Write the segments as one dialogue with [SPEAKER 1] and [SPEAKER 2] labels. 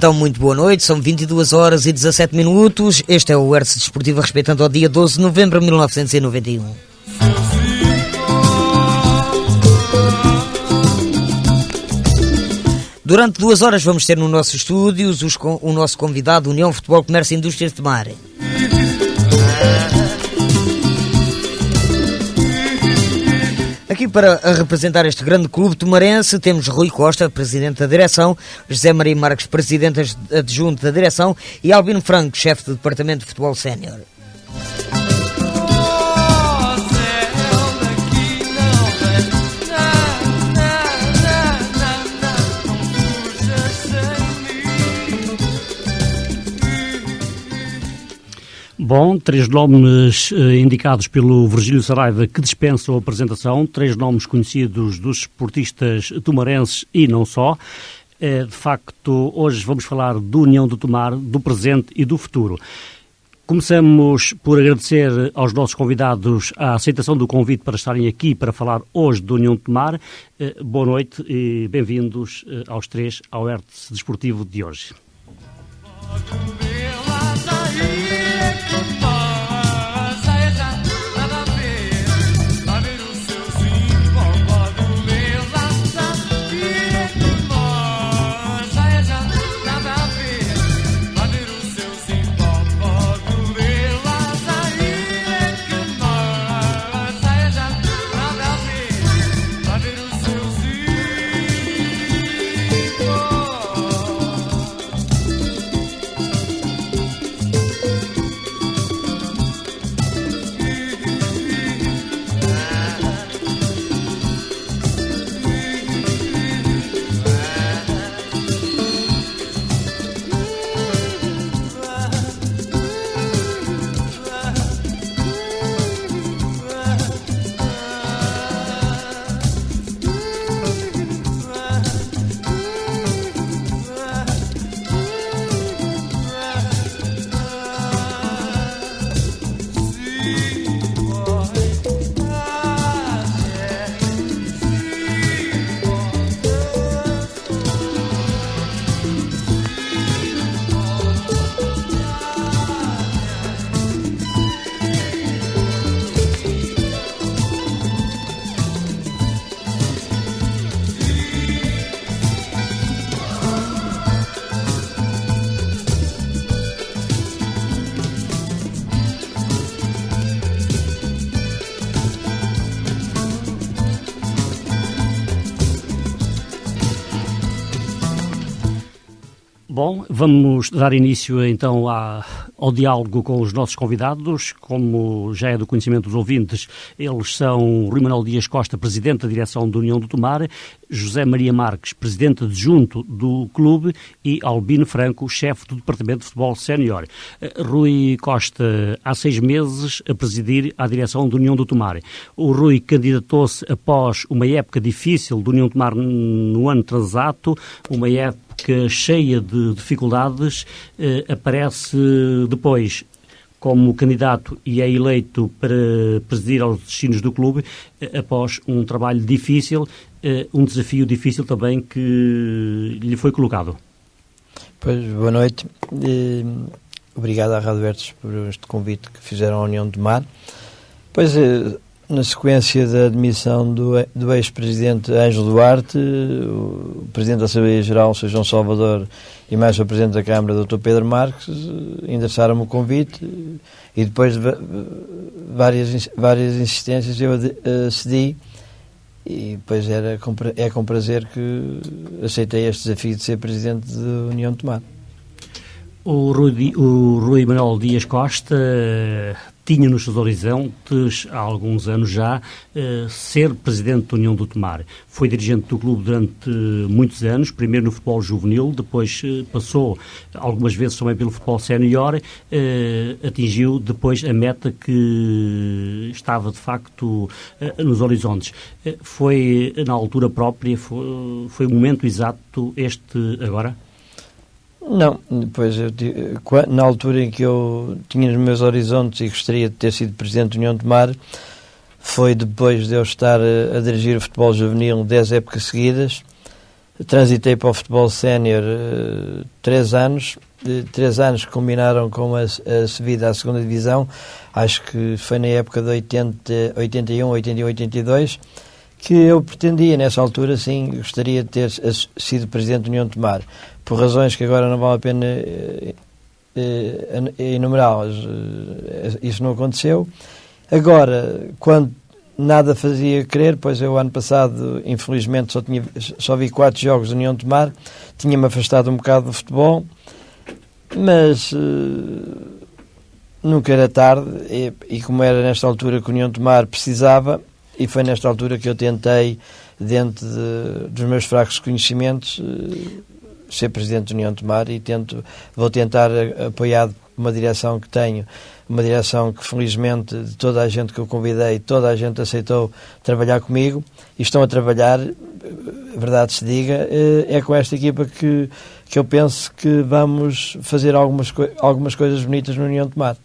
[SPEAKER 1] Então, muito boa noite, são 22 horas e 17 minutos. Este é o Hertz Desportivo respeitando ao dia 12 de novembro de 1991. Durante 2 horas vamos ter no nosso estúdio o nosso convidado, União Futebol Comércio e Indústrias de Tomar. Aqui para representar este grande clube tomarense temos Rui Costa, presidente da direção, José Maria Marques, presidente adjunto da direção, e Albino Franco, chefe do departamento de futebol sénior.
[SPEAKER 2] Bom, 3 nomes indicados pelo Virgílio Saraiva que dispensam a apresentação, 3 nomes conhecidos dos esportistas tomarenses e não só. De facto, hoje vamos falar do União do Tomar, do presente e do futuro. Começamos por agradecer aos nossos convidados a aceitação do convite para estarem aqui para falar hoje do União do Tomar. Boa noite e bem-vindos aos 3 ao Hertz Desportivo de hoje. Bom, vamos dar início então ao diálogo com os nossos convidados. Como já é do conhecimento dos ouvintes, eles são Rui Manuel Dias Costa, presidente da direção da União do Tomar, José Maria Marques, presidente adjunto do clube, e Albino Franco, chefe do departamento de futebol sénior. Rui Costa, há 6 meses a presidir a direção da União do Tomar. O Rui candidatou-se após uma época difícil da União do Tomar no ano transato, uma época cheia de dificuldades, aparece depois como candidato e é eleito para presidir aos destinos do clube após um trabalho difícil, um desafio difícil também que lhe foi colocado.
[SPEAKER 3] Pois, boa noite. Obrigado à Rádio Hertz por este convite que fizeram à União do Tomar. Pois, na sequência da admissão do ex-presidente Ângelo Duarte, o presidente da Assembleia Geral, Sr. João Salvador, e mais o presidente da Câmara, Dr. Pedro Marques, endereçaram-me o convite e depois de várias insistências eu cedi e depois é com prazer que aceitei este desafio de ser presidente da União de Tomar.
[SPEAKER 2] O Rui Manuel Dias Costa tinha nos seus horizontes, há alguns anos já, ser presidente da União do Tomar. Foi dirigente do clube durante muitos anos, primeiro no futebol juvenil, depois passou algumas vezes também pelo futebol sénior, atingiu depois a meta que estava de facto nos horizontes. Foi na altura própria, foi o momento exato este agora?
[SPEAKER 3] Não, depois na altura em que eu tinha nos meus horizontes e gostaria de ter sido presidente da União de Tomar, foi depois de eu estar a dirigir o futebol juvenil 10 épocas seguidas, transitei para o futebol sénior 3 anos. 3 anos que combinaram com a subida à segunda divisão. Acho que foi na época de 81, 81, 82, que eu pretendia, nessa altura, sim, gostaria de ter sido presidente da União de Tomar. Por razões que agora não vale a pena enumerá-las, isso não aconteceu. Agora, quando nada fazia crer, pois eu ano passado, infelizmente, só vi 4 jogos da União de Tomar, tinha-me afastado um bocado do futebol, mas nunca era tarde, e como era nesta altura que a União de Tomar precisava, e foi nesta altura que eu tentei, dentro dos meus fracos conhecimentos, ser presidente da União de Tomar, e vou tentar, apoiado por uma direção que tenho, uma direção que felizmente de toda a gente que eu convidei, toda a gente aceitou trabalhar comigo, e estão a trabalhar, verdade se diga, é com esta equipa que eu penso que vamos fazer algumas coisas bonitas na União de Tomar.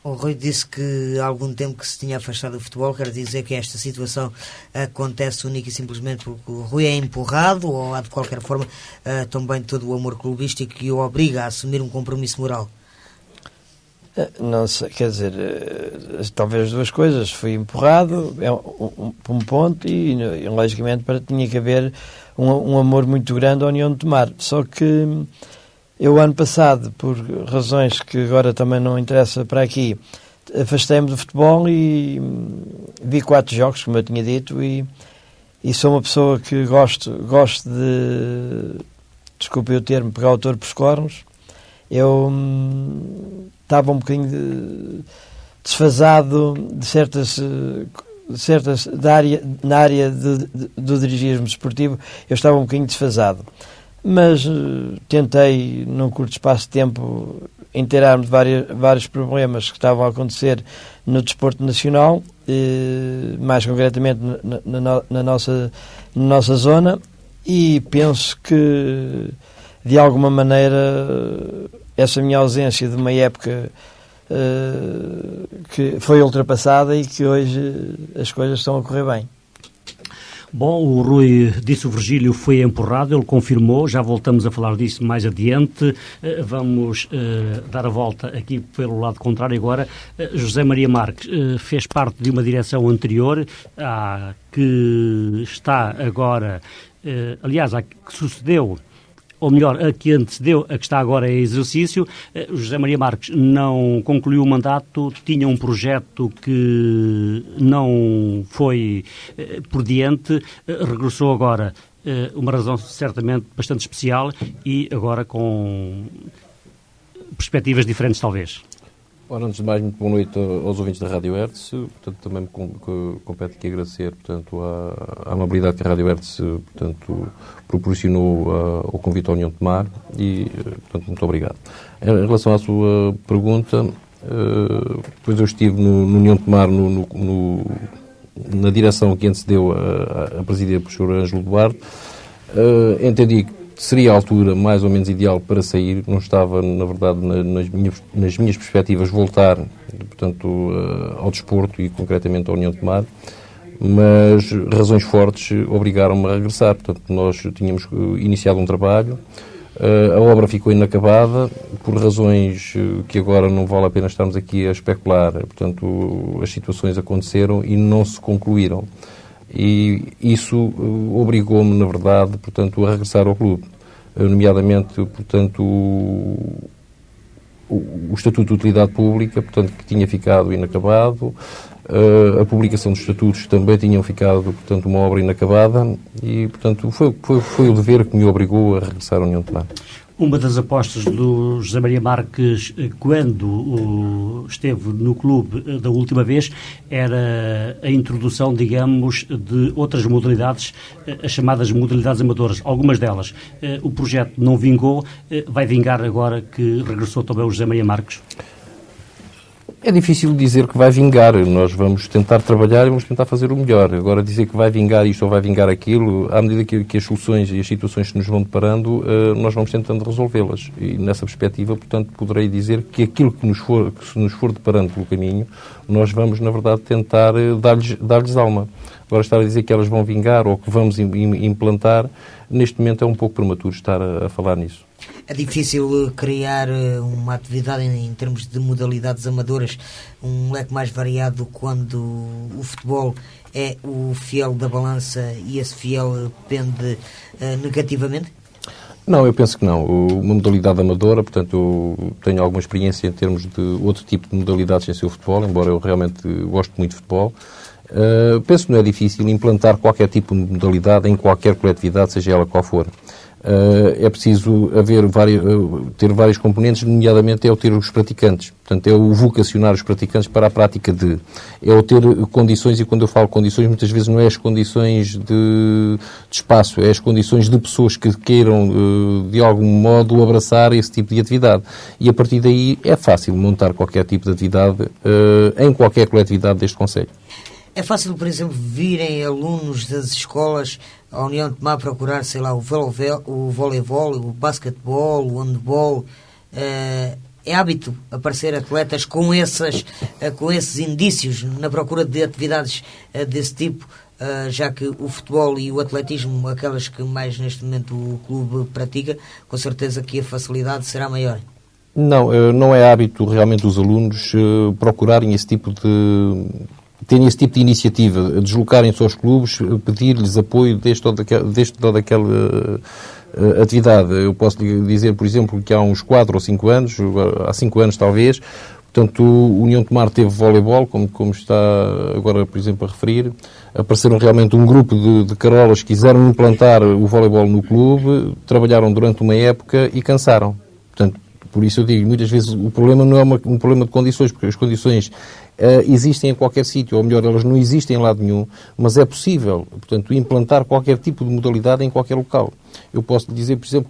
[SPEAKER 1] O Rui disse que há algum tempo que se tinha afastado do futebol. Quer dizer que esta situação acontece única e simplesmente porque o Rui é empurrado, ou há de qualquer forma também todo o amor clubístico que o obriga a assumir um compromisso moral?
[SPEAKER 3] Não sei, quer dizer, talvez 2 coisas. Fui empurrado por um ponto e logicamente tinha que haver um amor muito grande à União de Tomar. Só que eu, ano passado, por razões que agora também não interessa para aqui, afastei-me do futebol e vi 4 jogos, como eu tinha dito, e sou uma pessoa que gosto de, desculpe o termo, pegar o touro pelos cornos. Eu estava um bocadinho desfasado de certas na área do dirigismo desportivo, eu estava um bocadinho desfasado. Mas tentei, num curto espaço de tempo, inteirar-me de vários problemas que estavam a acontecer no desporto nacional, mais concretamente na nossa zona, e penso que, de alguma maneira, essa minha ausência de uma época que foi ultrapassada e que hoje as coisas estão a correr bem.
[SPEAKER 2] Bom, o Rui disse o Virgílio foi empurrado, ele confirmou, já voltamos a falar disso mais adiante. Vamos dar a volta aqui pelo lado contrário agora. José Maria Marques fez parte de uma direção anterior à que está agora, aliás, à que sucedeu, ou melhor, a que antecedeu, a que está agora em exercício. José Maria Marques não concluiu o mandato, tinha um projeto que não foi por diante, regressou agora, uma razão certamente bastante especial e agora com perspectivas diferentes talvez.
[SPEAKER 4] Ora, antes de mais, muito boa noite aos ouvintes da Rádio Hertz. Portanto, também me compete aqui agradecer, portanto, a amabilidade que a Rádio Hertz, portanto, proporcionou ao convite à União de Tomar e, portanto, muito obrigado. Em relação à sua pergunta, depois eu estive no União de Tomar na direção que antecedeu a presidida por Sr. Ângelo Duarte. Entendi que seria a altura mais ou menos ideal para sair, não estava, na verdade, nas minhas perspectivas, voltar, portanto, ao desporto e concretamente à União de Tomar, mas razões fortes obrigaram-me a regressar. Portanto, nós tínhamos iniciado um trabalho, a obra ficou inacabada, por razões que agora não vale a pena estarmos aqui a especular. Portanto, as situações aconteceram e não se concluíram. E isso obrigou-me, na verdade, portanto, a regressar ao clube, nomeadamente, portanto, o Estatuto de Utilidade Pública, portanto, que tinha ficado inacabado, a publicação dos estatutos também tinham ficado, portanto, uma obra inacabada e, portanto, foi o dever que me obrigou a regressar à União de Tomar.
[SPEAKER 2] Uma das apostas do José Maria Marques, quando esteve no clube da última vez, era a introdução, digamos, de outras modalidades, as chamadas modalidades amadoras, algumas delas. O projeto não vingou, vai vingar agora que regressou também o José Maria Marques?
[SPEAKER 4] É difícil dizer que vai vingar. Nós vamos tentar trabalhar e vamos tentar fazer o melhor. Agora, dizer que vai vingar isto ou vai vingar aquilo, à medida que as soluções e as situações que nos vão deparando, nós vamos tentando resolvê-las. E, nessa perspectiva, portanto, poderei dizer que aquilo que se nos for deparando pelo caminho, nós vamos, na verdade, tentar dar-lhes alma. Agora, estar a dizer que elas vão vingar ou que vamos implantar, neste momento é um pouco prematuro estar a falar nisso.
[SPEAKER 1] É difícil criar uma atividade em termos de modalidades amadoras, um leque mais variado quando o futebol é o fiel da balança e esse fiel pende negativamente? Não,
[SPEAKER 4] eu penso que não. Uma modalidade amadora, portanto, eu tenho alguma experiência em termos de outro tipo de modalidades sem ser o futebol, embora eu realmente goste muito de futebol. Penso que não é difícil implantar qualquer tipo de modalidade em qualquer coletividade, seja ela qual for. É preciso ter vários componentes, nomeadamente é o ter os praticantes. Portanto, é o vocacionar os praticantes para a prática é o ter condições, e quando eu falo condições, muitas vezes não é as condições de espaço, é as condições de pessoas que queiram, de algum modo, abraçar esse tipo de atividade. E a partir daí é fácil montar qualquer tipo de atividade em qualquer coletividade deste concelho.
[SPEAKER 1] É fácil, por exemplo, virem alunos das escolas à União de Tomar procurar, sei lá, o voleibol, o basquetebol, o handball. É hábito aparecer atletas com esses indícios na procura de atividades desse tipo, já que o futebol e o atletismo, aquelas que mais neste momento o clube pratica, com certeza que a facilidade será maior.
[SPEAKER 4] Não é hábito realmente os alunos procurarem esse tipo de... terem esse tipo de iniciativa, deslocarem-se aos clubes, pedir-lhes apoio desde toda aquela atividade. Eu posso dizer, por exemplo, que há uns 4 ou 5 anos, há 5 anos talvez, portanto, o União de Tomar teve voleibol, como está agora, por exemplo, a referir. Apareceram realmente um grupo de carolas que quiseram implantar o voleibol no clube, trabalharam durante uma época e cansaram. Portanto, por isso eu digo, muitas vezes o problema não é um problema de condições, porque as condições existem em qualquer sítio, ou melhor, elas não existem em lado nenhum, mas é possível, portanto, implantar qualquer tipo de modalidade em qualquer local. Eu posso lhe dizer, por exemplo,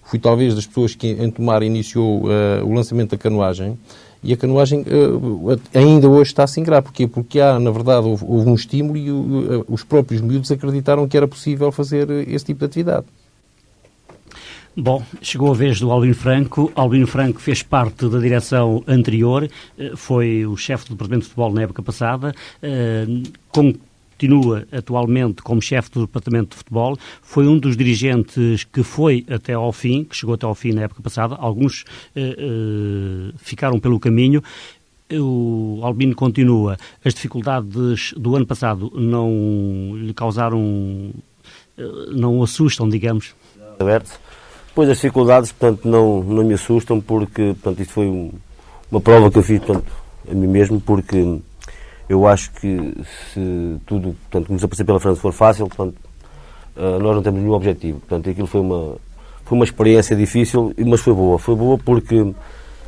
[SPEAKER 4] fui talvez das pessoas que em Tomar iniciou o lançamento da canoagem, e a canoagem ainda hoje está a se ingrar. Porquê? Porque na verdade, houve um estímulo e os próprios miúdos acreditaram que era possível fazer esse tipo de atividade.
[SPEAKER 2] Bom, chegou a vez do Albino Franco. Albino Franco fez parte da direção anterior, foi o chefe do Departamento de Futebol na época passada, continua atualmente como chefe do Departamento de Futebol, foi um dos dirigentes que foi até ao fim, que chegou até ao fim na época passada, alguns ficaram pelo caminho. O Albino continua. As dificuldades do ano passado não lhe causaram, não o assustam, digamos?
[SPEAKER 5] Pois as dificuldades, portanto, não me assustam, porque, portanto, isto foi uma prova que eu fiz, portanto, a mim mesmo, porque eu acho que se tudo, portanto, que nos aparecer pela frente for fácil, portanto, nós não temos nenhum objetivo. Portanto, aquilo foi uma experiência difícil, mas foi boa. Foi boa porque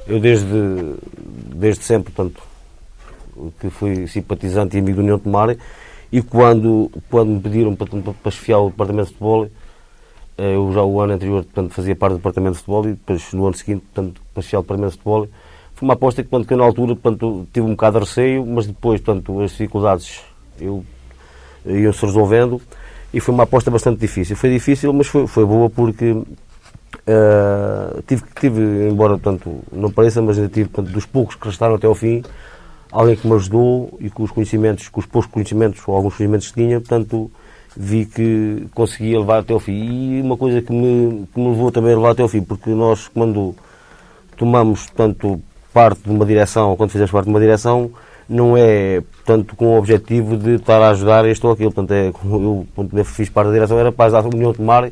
[SPEAKER 5] eu desde sempre, portanto, que fui simpatizante e amigo do União de Tomar, e quando me pediram para chefiar o departamento de futebol, eu já o ano anterior, portanto, fazia parte do departamento de futebol, e depois no ano seguinte, portanto, para chefiar o departamento de futebol, foi uma aposta que, portanto, que eu na altura, portanto, tive um bocado de receio, mas depois, portanto, as dificuldades iam-se resolvendo, e foi uma aposta bastante difícil. Foi difícil, mas foi boa, porque tive, embora, portanto, não pareça, mas ainda tive, portanto, dos poucos que restaram até ao fim, alguém que me ajudou, e com os poucos conhecimentos, ou alguns conhecimentos que tinha, portanto, vi que conseguia levar até ao fim. E uma coisa que me levou também a levar até ao fim, porque nós, quando tomamos, portanto, parte de uma direção, ou quando fizemos parte de uma direção, não é, portanto, com o objetivo de estar a ajudar este ou aquilo. Portanto, eu, quando fiz parte da direção, era para ajudar a União de Tomar,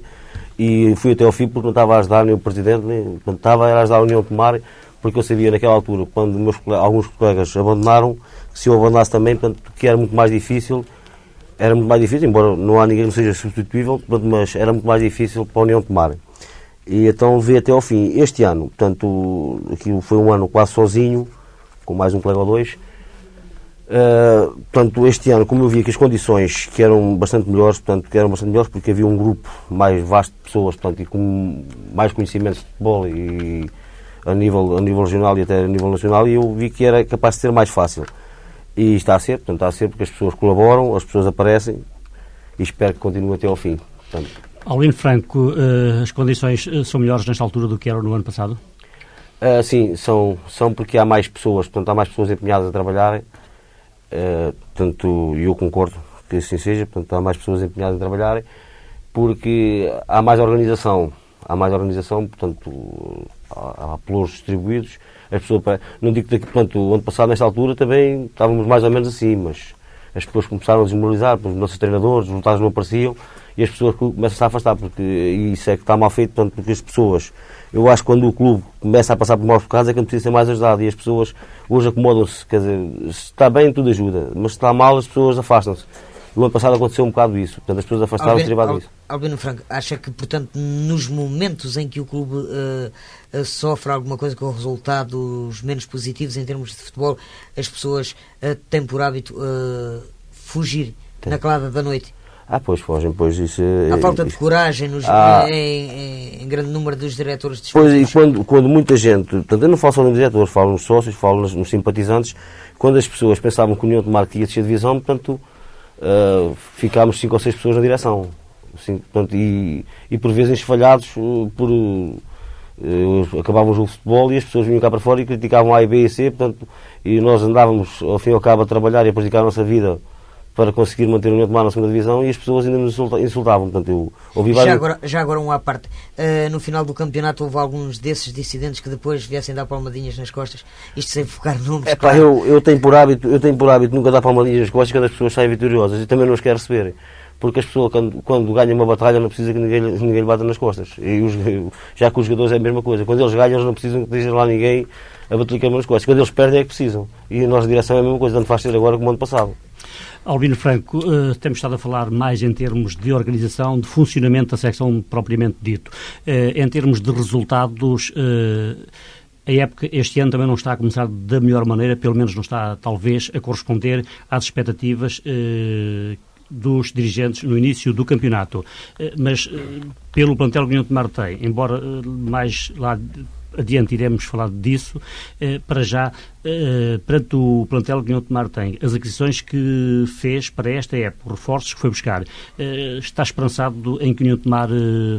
[SPEAKER 5] e fui até ao fim porque não estava a ajudar nem o Presidente, portanto, estava a ajudar a União de Tomar, porque eu sabia naquela altura, quando alguns colegas abandonaram, que se eu abandonasse também, portanto, que era muito mais difícil, embora não há ninguém que não seja substituível, mas era muito mais difícil para a União de Tomar. E então veio até ao fim. Este ano, portanto, aquilo foi um ano quase sozinho, com mais um colega ou dois. Portanto, este ano, como eu vi que as condições que eram bastante melhores, porque havia um grupo mais vasto de pessoas, portanto, e com mais conhecimentos de futebol, e a nível regional e até a nível nacional, e eu vi que era capaz de ser mais fácil. E está a ser, portanto, está a ser porque as pessoas colaboram, as pessoas aparecem e espero que continue até ao fim. Portanto,
[SPEAKER 2] Albino Franco, as condições são melhores nesta altura do que eram no ano passado?
[SPEAKER 5] Sim, são porque há mais pessoas, portanto, há mais pessoas empenhadas a trabalharem, portanto, eu concordo que assim seja, portanto, há mais pessoas empenhadas a trabalharem, porque há mais organização, portanto, há pelouros distribuídos, as pessoas, não digo que, portanto, o ano passado, nesta altura, também estávamos mais ou menos assim, mas as pessoas começaram a desmoralizar, os nossos treinadores, os resultados não apareciam, e as pessoas começam a afastar, porque isso é que está mal feito, portanto, porque as pessoas, eu acho que quando o clube começa a passar por maus bocados é que não precisa ser mais ajudado, e as pessoas hoje acomodam-se, quer dizer, se está bem tudo ajuda, mas se está mal as pessoas afastam-se. O ano passado aconteceu um bocado isso, portanto as pessoas afastaram-se derivado disso.
[SPEAKER 1] Albino Franco, acha que, portanto, nos momentos em que o clube sofre alguma coisa com resultados menos positivos em termos de futebol, as pessoas têm por hábito fugir na calada da noite?
[SPEAKER 5] Pois fogem, pois isso...
[SPEAKER 1] Há falta de coragem em grande número dos diretores de
[SPEAKER 5] pois, e quando muita gente, portanto eu não falo só nos diretores, falo nos sócios, falo nos simpatizantes, quando as pessoas pensavam que o União de Tomar ia descer de divisão, portanto ficámos 5 ou 6 pessoas na direção, assim, portanto, e por vezes esfalhados acabava o jogo de futebol e as pessoas vinham cá para fora e criticavam A, B e C, portanto, e nós andávamos ao fim e ao cabo a trabalhar e a prejudicar a nossa vida para conseguir manter o União de Tomar na segunda divisão e as pessoas ainda nos insultavam. Portanto, eu ouvi
[SPEAKER 1] já agora uma à parte. No final do campeonato houve alguns desses dissidentes que depois viessem dar palmadinhas nas costas, isto sem focar nomes.
[SPEAKER 5] Claro. Eu tenho por hábito nunca dar palmadinhas nas costas quando as pessoas saem vitoriosas e também não as quero receber. Porque as pessoas, quando ganham uma batalha, não precisa que ninguém lhe bata nas costas. Já que os jogadores é a mesma coisa. Quando eles ganham, eles não precisam que dizer lá ninguém a bater nas costas. Quando eles perdem, é que precisam. E a nossa direção é a mesma coisa, tanto faz ser agora como ano passado.
[SPEAKER 2] Albino Franco, temos estado a falar mais em termos de organização, de funcionamento da secção propriamente dito. Em termos de resultados, a época este ano também não está a começar da melhor maneira, pelo menos não está, talvez, a corresponder às expectativas dos dirigentes no início do campeonato. Mas, pelo plantel que o União de Tomar tem, embora mais lá adiante iremos falar disso, para já, perante o plantel que o União de Tomar tem, as aquisições que fez para esta época, reforços que foi buscar, está esperançado em que o União de Tomar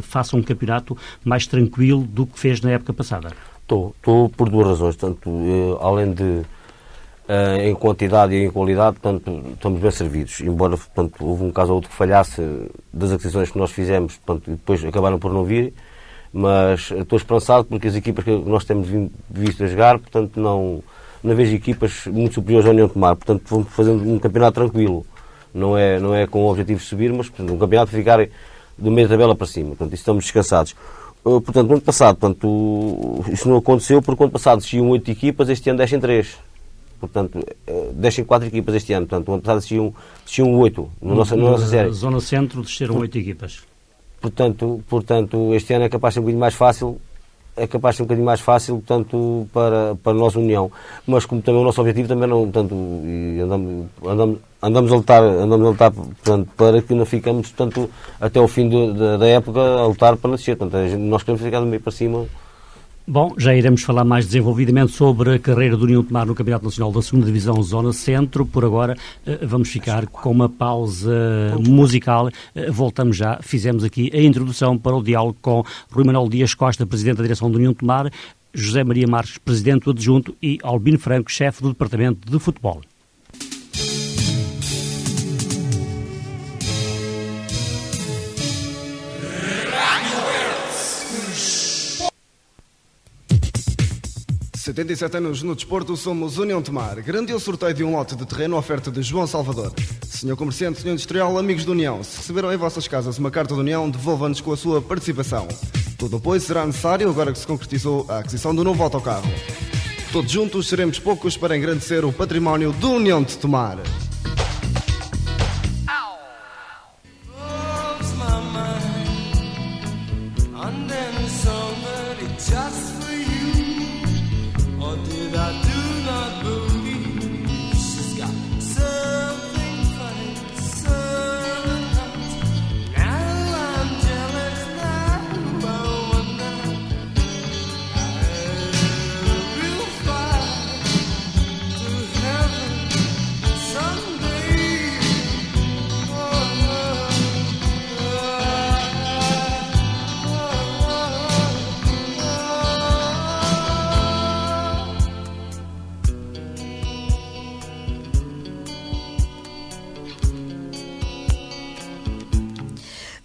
[SPEAKER 2] faça um campeonato mais tranquilo do que fez na época passada?
[SPEAKER 5] Estou por duas razões, tanto além de em quantidade e em qualidade, portanto, estamos bem servidos, embora portanto, houve um caso ou outro que falhasse das aquisições que nós fizemos, portanto, e depois acabaram por não vir, mas estou esperançado porque as equipas que nós temos visto a jogar, portanto, não vejo equipas muito superiores ao União de Tomar, portanto, vamos fazer um campeonato tranquilo, não é com o objetivo de subir, mas portanto, um campeonato de ficar do meio da tabela para cima, portanto, estamos descansados. Portanto, no ano passado, portanto, isso não aconteceu porque no ano passado desciam 8 equipas, este ano descem 3. Portanto, descem 4 equipas este ano. Portanto, o ano passado desciam 8 na nossa série.
[SPEAKER 2] Na Zona Centro desceram 8 equipas.
[SPEAKER 5] Portanto, este ano é capaz de ser um bocadinho mais fácil, portanto, para a nossa União. Mas como também o nosso objetivo também não, portanto, e andamos a lutar portanto, para que não ficamos, portanto, até o fim da época a lutar para nascer. Portanto, nós queremos ficar do meio para cima.
[SPEAKER 2] Bom, já iremos falar mais desenvolvidamente sobre a carreira do União de Tomar no Campeonato Nacional da 2ª Divisão Zona Centro. Por agora, vamos ficar com uma pausa musical. Voltamos já. Fizemos aqui a introdução para o diálogo com Rui Manuel Dias Costa, Presidente da Direção do União de Tomar, José Maria Marques, Presidente adjunto, e Albino Franco, Chefe do Departamento de Futebol.
[SPEAKER 6] Há 77 anos no desporto, somos União de Tomar. Grandioso sorteio de um lote de terreno, oferta de João Salvador. Senhor comerciante, senhor industrial, amigos da União, se receberam em vossas casas uma carta da União, devolvam-nos com a sua participação. Todo apoio será necessário agora que se concretizou a aquisição do novo autocarro. Todos juntos seremos poucos para engrandecer o património da União de Tomar.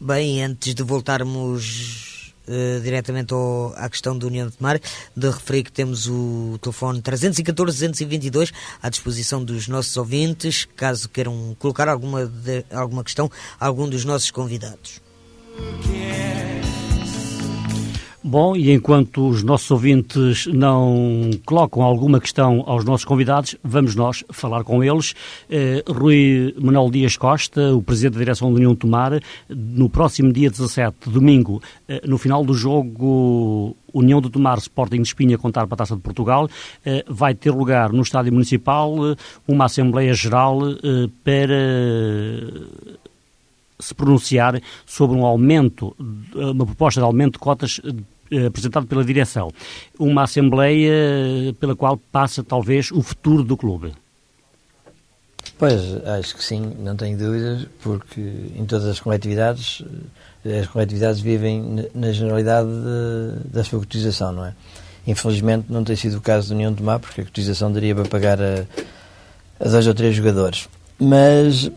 [SPEAKER 1] Bem, antes de voltarmos diretamente à questão da União de Tomar, de referir que temos o telefone 314-222 à disposição dos nossos ouvintes, caso queiram colocar alguma questão a algum dos nossos convidados.
[SPEAKER 2] Bom, e enquanto os nossos ouvintes não colocam alguma questão aos nossos convidados, vamos nós falar com eles. Rui Manuel Dias Costa, o Presidente da Direção da União de Tomar, no próximo dia 17, domingo, no final do jogo União de Tomar Sporting de Espinha contar para a Taça de Portugal, vai ter lugar no Estádio Municipal uma Assembleia Geral para se pronunciar sobre uma proposta de aumento de cotas apresentado pela direção. Uma Assembleia pela qual passa talvez o futuro do clube.
[SPEAKER 3] Pois, acho que sim, não tenho dúvidas, porque em todas as coletividades vivem na generalidade da sua cotização, não é? Infelizmente não tem sido o caso da União de Tomar, porque a cotização daria para pagar a 2 ou 3 jogadores. Mas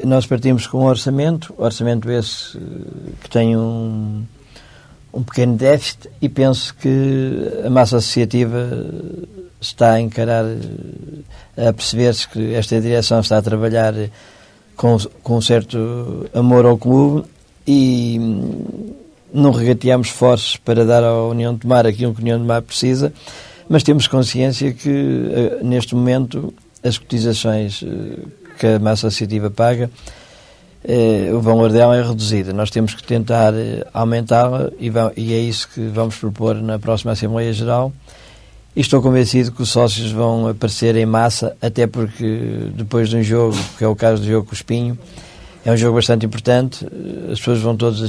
[SPEAKER 3] nós partimos com um orçamento esse que tem um pequeno déficit, e penso que a massa associativa está a encarar, a perceber-se que esta direção está a trabalhar com um certo amor ao clube, e não regateamos esforços para dar à União de Tomar aquilo que a União de Tomar precisa, mas temos consciência que neste momento as cotizações que a massa associativa paga, o valor dela é reduzido. Nós temos que tentar aumentá-la, e é isso que vamos propor na próxima Assembleia Geral, e estou convencido que os sócios vão aparecer em massa, até porque depois de um jogo, que é o caso do jogo com o Espinho, é um jogo bastante importante, as pessoas vão todos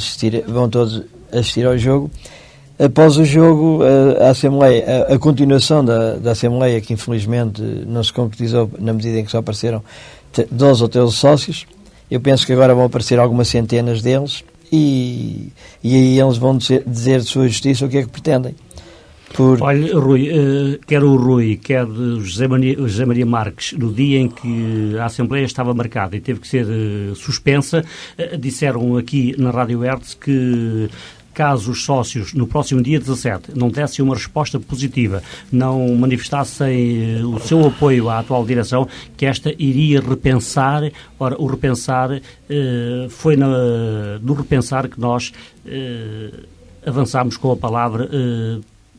[SPEAKER 3] assistir ao jogo. Após o jogo, a Assembleia, a continuação da Assembleia, que infelizmente não se concretizou na medida em que só apareceram 12 ou 13 sócios, eu penso que agora vão aparecer algumas centenas deles, e aí eles vão dizer de sua justiça o que é que pretendem.
[SPEAKER 2] Olha, Rui, quer o Rui, quer o José Maria Marques, no dia em que a Assembleia estava marcada e teve que ser suspensa, disseram aqui na Rádio Hertz que, caso os sócios, no próximo dia 17, não dessem uma resposta positiva, não manifestassem o seu apoio à atual direção, que esta iria repensar. Ora, o repensar foi no repensar que nós avançámos com a palavra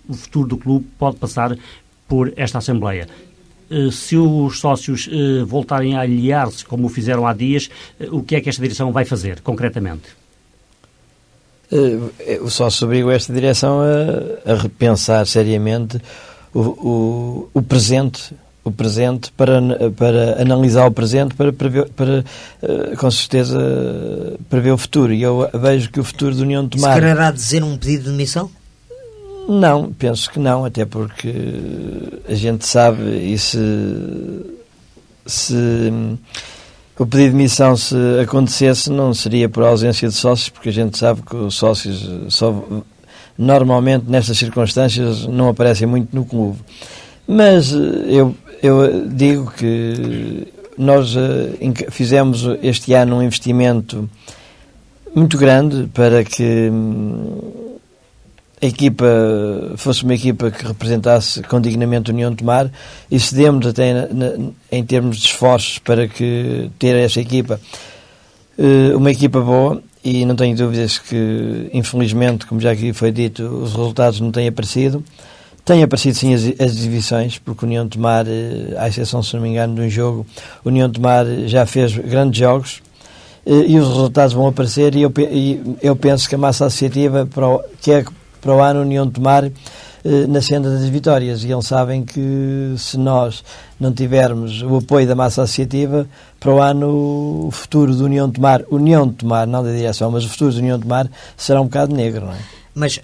[SPEAKER 2] o futuro do clube pode passar por esta Assembleia. Se os sócios voltarem a aliar-se, como o fizeram há dias, o que é que esta direção vai fazer, concretamente?
[SPEAKER 3] O sócio obriga esta direção a repensar seriamente o presente para analisar o presente, para com certeza prever o futuro. E eu vejo que o futuro da União de Tomar...
[SPEAKER 1] Se quererá dizer um pedido de demissão?
[SPEAKER 3] Não, penso que não, até porque a gente sabe, e se o pedido de demissão se acontecesse, não seria por ausência de sócios, porque a gente sabe que os sócios normalmente nestas circunstâncias não aparecem muito no clube. Mas eu digo que nós fizemos este ano um investimento muito grande para que a equipa fosse uma equipa que representasse com dignamente a União de Tomar, e cedemos até em termos de esforços para que ter essa equipa uma equipa boa, e não tenho dúvidas que, infelizmente, como já aqui foi dito, os resultados não têm aparecido. Têm aparecido sim as exibições, porque a União de Tomar, à exceção, se não me engano, de um jogo, a União de Tomar já fez grandes jogos, e os resultados vão aparecer, e eu penso que a massa associativa quer para o ano a União de Tomar na senda das vitórias, e eles sabem que se nós não tivermos o apoio da massa associativa, para o ano o futuro da União de Tomar, não da direção, mas o futuro da União de Tomar será um bocado negro, não é?
[SPEAKER 1] Mas,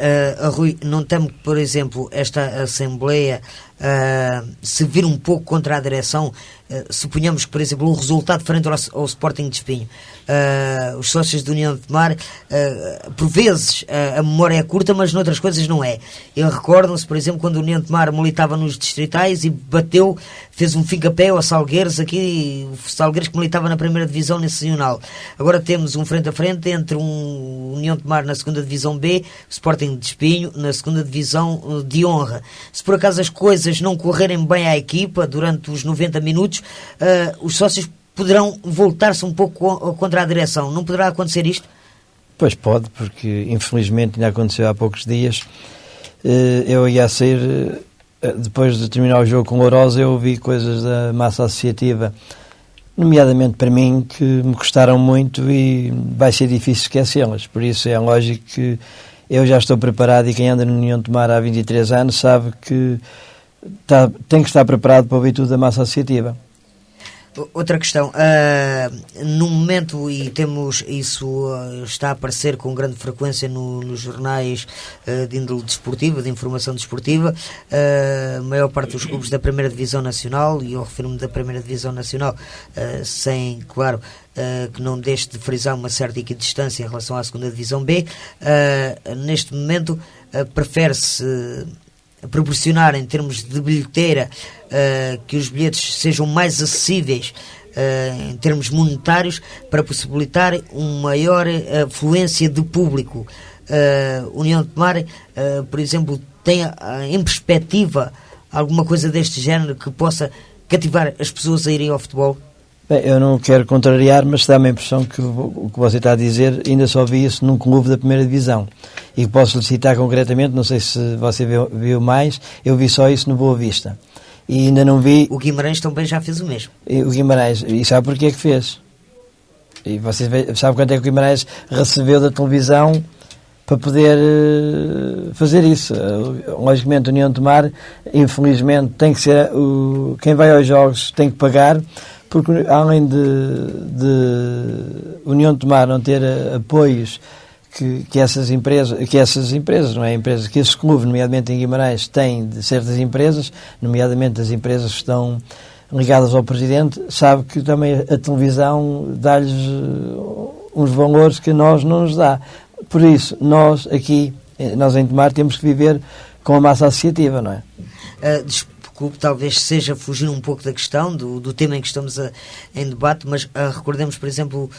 [SPEAKER 1] Rui, não temo que, por exemplo, esta Assembleia se vir um pouco contra a direção, suponhamos que, por exemplo, um resultado frente ao Sporting de Espinho, os sócios da União de Tomar, por vezes a memória é curta, mas noutras coisas não é. Recordam-se, por exemplo, quando a União de Tomar militava nos distritais e fez um fincapé ao Salgueiros, aqui, o Salgueiros que militava na primeira divisão nacional. Agora temos um frente a frente entre um União de Tomar na segunda divisão B, o Sporting de Espinho na segunda divisão de honra. Se por acaso as coisas não correrem bem à equipa durante os 90 minutos, os sócios poderão voltar-se um pouco contra a direção. Não poderá acontecer isto?
[SPEAKER 3] Pois pode, porque infelizmente ainda aconteceu há poucos dias. Eu ia sair, depois de terminar o jogo com o Lourosa, eu ouvi coisas da massa associativa, nomeadamente para mim, que me custaram muito e vai ser difícil esquecê-las. Por isso é lógico que eu já estou preparado, e quem anda na União de Tomar há 23 anos sabe que tem que estar preparado para ouvir tudo da massa associativa.
[SPEAKER 1] Outra questão, no momento, e temos isso, está a aparecer com grande frequência nos jornais de índole desportiva, de informação desportiva, a maior parte dos clubes da primeira divisão nacional, e eu refiro-me da primeira divisão nacional, sem, claro, que não deixe de frisar uma certa equidistância em relação à segunda divisão B, neste momento prefere-se proporcionar, em termos de bilheteira, que os bilhetes sejam mais acessíveis em termos monetários, para possibilitar uma maior afluência de público. União de Tomar, por exemplo, tem em perspectiva alguma coisa deste género que possa cativar as pessoas a irem ao futebol?
[SPEAKER 3] Bem, eu não quero contrariar, mas dá-me a impressão que o que você está a dizer, ainda só vi isso num clube da primeira divisão. E posso lhe citar concretamente, não sei se você viu mais, eu vi só isso no Boa Vista. E ainda não vi...
[SPEAKER 1] O Guimarães também já fez o mesmo.
[SPEAKER 3] O Guimarães, e sabe porquê que fez? E você sabe quanto é que o Guimarães recebeu da televisão para poder fazer isso? Logicamente, a União de Tomar, infelizmente, tem que ser... quem vai aos jogos tem que pagar, porque além de União de Tomar não ter apoios que essas empresas, não é? Empresas que esses clubes, nomeadamente em Guimarães, têm de certas empresas, nomeadamente as empresas que estão ligadas ao Presidente, sabe que também a televisão dá-lhes uns valores que nós não nos dá. Por isso, nós em Tomar temos que viver com a massa associativa, não é?
[SPEAKER 1] Desculpe, talvez seja fugir um pouco da questão, do tema em que estamos em debate, mas recordemos, por exemplo,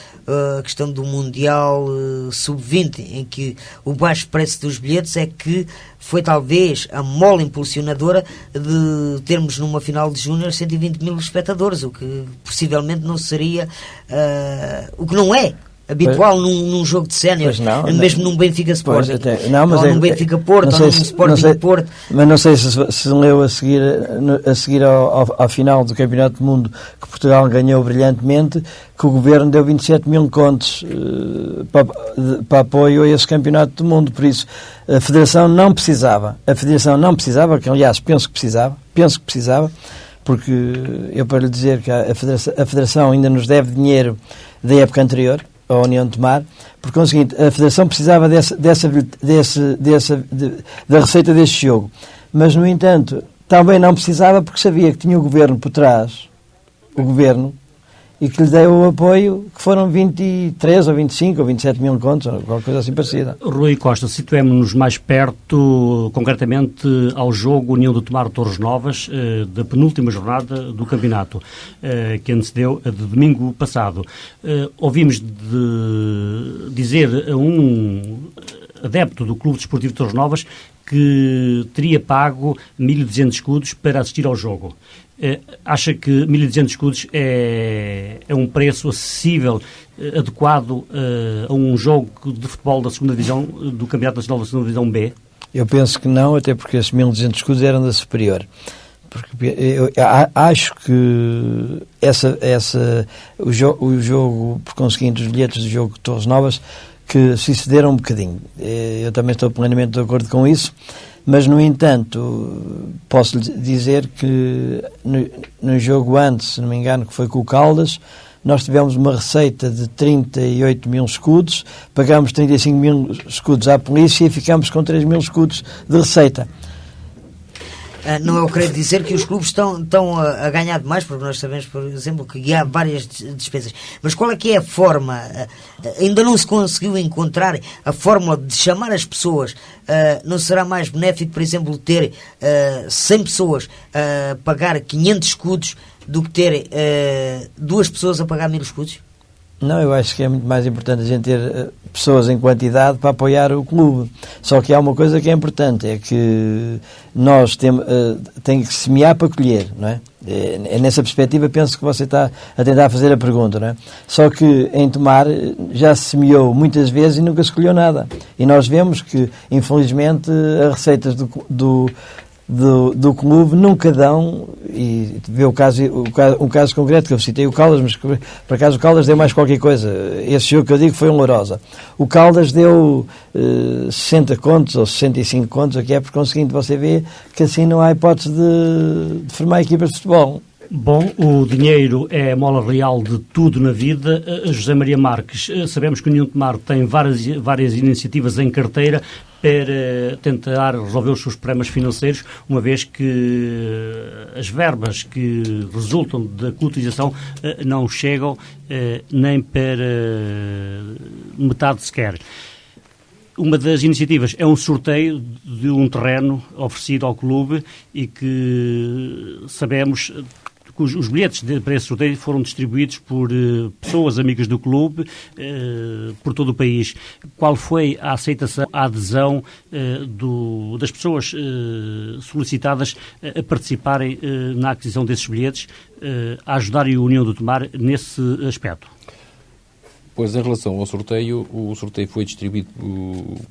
[SPEAKER 1] a questão do Mundial Sub-20, em que o baixo preço dos bilhetes é que foi talvez a mola impulsionadora de termos numa final de Júnior 120 mil espectadores, o que possivelmente não seria, o que não é habitual num jogo de sénior, mesmo num Benfica Sporting, ou num Benfica Porto, ou num Sporting Porto.
[SPEAKER 3] Mas não sei se leu a seguir ao final do Campeonato do Mundo, que Portugal ganhou brilhantemente, que o Governo deu 27 mil contos para apoio a esse Campeonato do Mundo. Por isso, a Federação não precisava, que aliás penso que precisava, porque eu, para lhe dizer que a Federação ainda nos deve dinheiro da época anterior, a União de Tomar, por conseguinte, a Federação precisava da receita deste jogo, mas no entanto também não precisava, porque sabia que tinha o Governo por trás, e que lhe deu o apoio, que foram 23 ou 25 ou 27 mil contos, ou qualquer coisa assim parecida.
[SPEAKER 2] Rui Costa, situemos-nos mais perto, concretamente, ao jogo União de Tomar Torres Novas, da penúltima jornada do campeonato, que antecedeu a de domingo passado. Ouvimos dizer a um adepto do Clube Desportivo de Torres Novas que teria pago 1.200 escudos para assistir ao jogo. Acha que 1.200 escudos é um preço acessível, adequado a um jogo de futebol da segunda divisão, do Campeonato Nacional da segunda divisão B?
[SPEAKER 3] Eu penso que não, até porque esses 1.200 escudos eram da superior. Porque eu acho que o jogo, por conseguinte, os bilhetes do jogo de Torres Novas, que se excederam um bocadinho. Eu também estou plenamente de acordo com isso, mas, no entanto, posso lhe dizer que no jogo antes, se não me engano, que foi com o Caldas, nós tivemos uma receita de 38 mil escudos, pagámos 35 mil escudos à polícia e ficámos com 3 mil escudos de receita.
[SPEAKER 1] Não eu quero dizer que os clubes estão a ganhar demais, porque nós sabemos, por exemplo, que há várias despesas. Mas qual é que é a forma? Ainda não se conseguiu encontrar a fórmula de chamar as pessoas. Não será mais benéfico, por exemplo, ter 100 pessoas a pagar 500 escudos do que ter 2 pessoas a pagar 1000 escudos?
[SPEAKER 3] Não, eu acho que é muito mais importante a gente ter pessoas em quantidade para apoiar o clube. Só que há uma coisa que é importante, é que nós temos que semear para colher, não é? É nessa perspectiva, penso que você está a tentar fazer a pergunta, não é? Só que em Tomar já se semeou muitas vezes e nunca se colheu nada. E nós vemos que, infelizmente, as receitas do clube nunca dão, e vê um caso concreto que eu citei, o Caldas, mas por acaso o Caldas deu mais qualquer coisa. Esse jogo que eu digo foi um Lourosa. O Caldas deu 60 contos ou 65 contos, o que é, por conseguinte você vê que assim não há hipótese de formar equipas de futebol.
[SPEAKER 2] Bom, o dinheiro é a mola real de tudo na vida. José Maria Marques, sabemos que o União de Tomar tem várias iniciativas em carteira para tentar resolver os seus problemas financeiros, uma vez que as verbas que resultam da cotização não chegam nem para metade sequer. Uma das iniciativas é um sorteio de um terreno oferecido ao clube e que sabemos que os bilhetes para esse sorteio foram distribuídos por pessoas amigas do clube por todo o país. Qual foi a aceitação, a adesão das pessoas solicitadas a participarem na aquisição desses bilhetes, a ajudarem a União do Tomar nesse aspecto?
[SPEAKER 4] Pois, em relação ao sorteio, o sorteio foi distribuído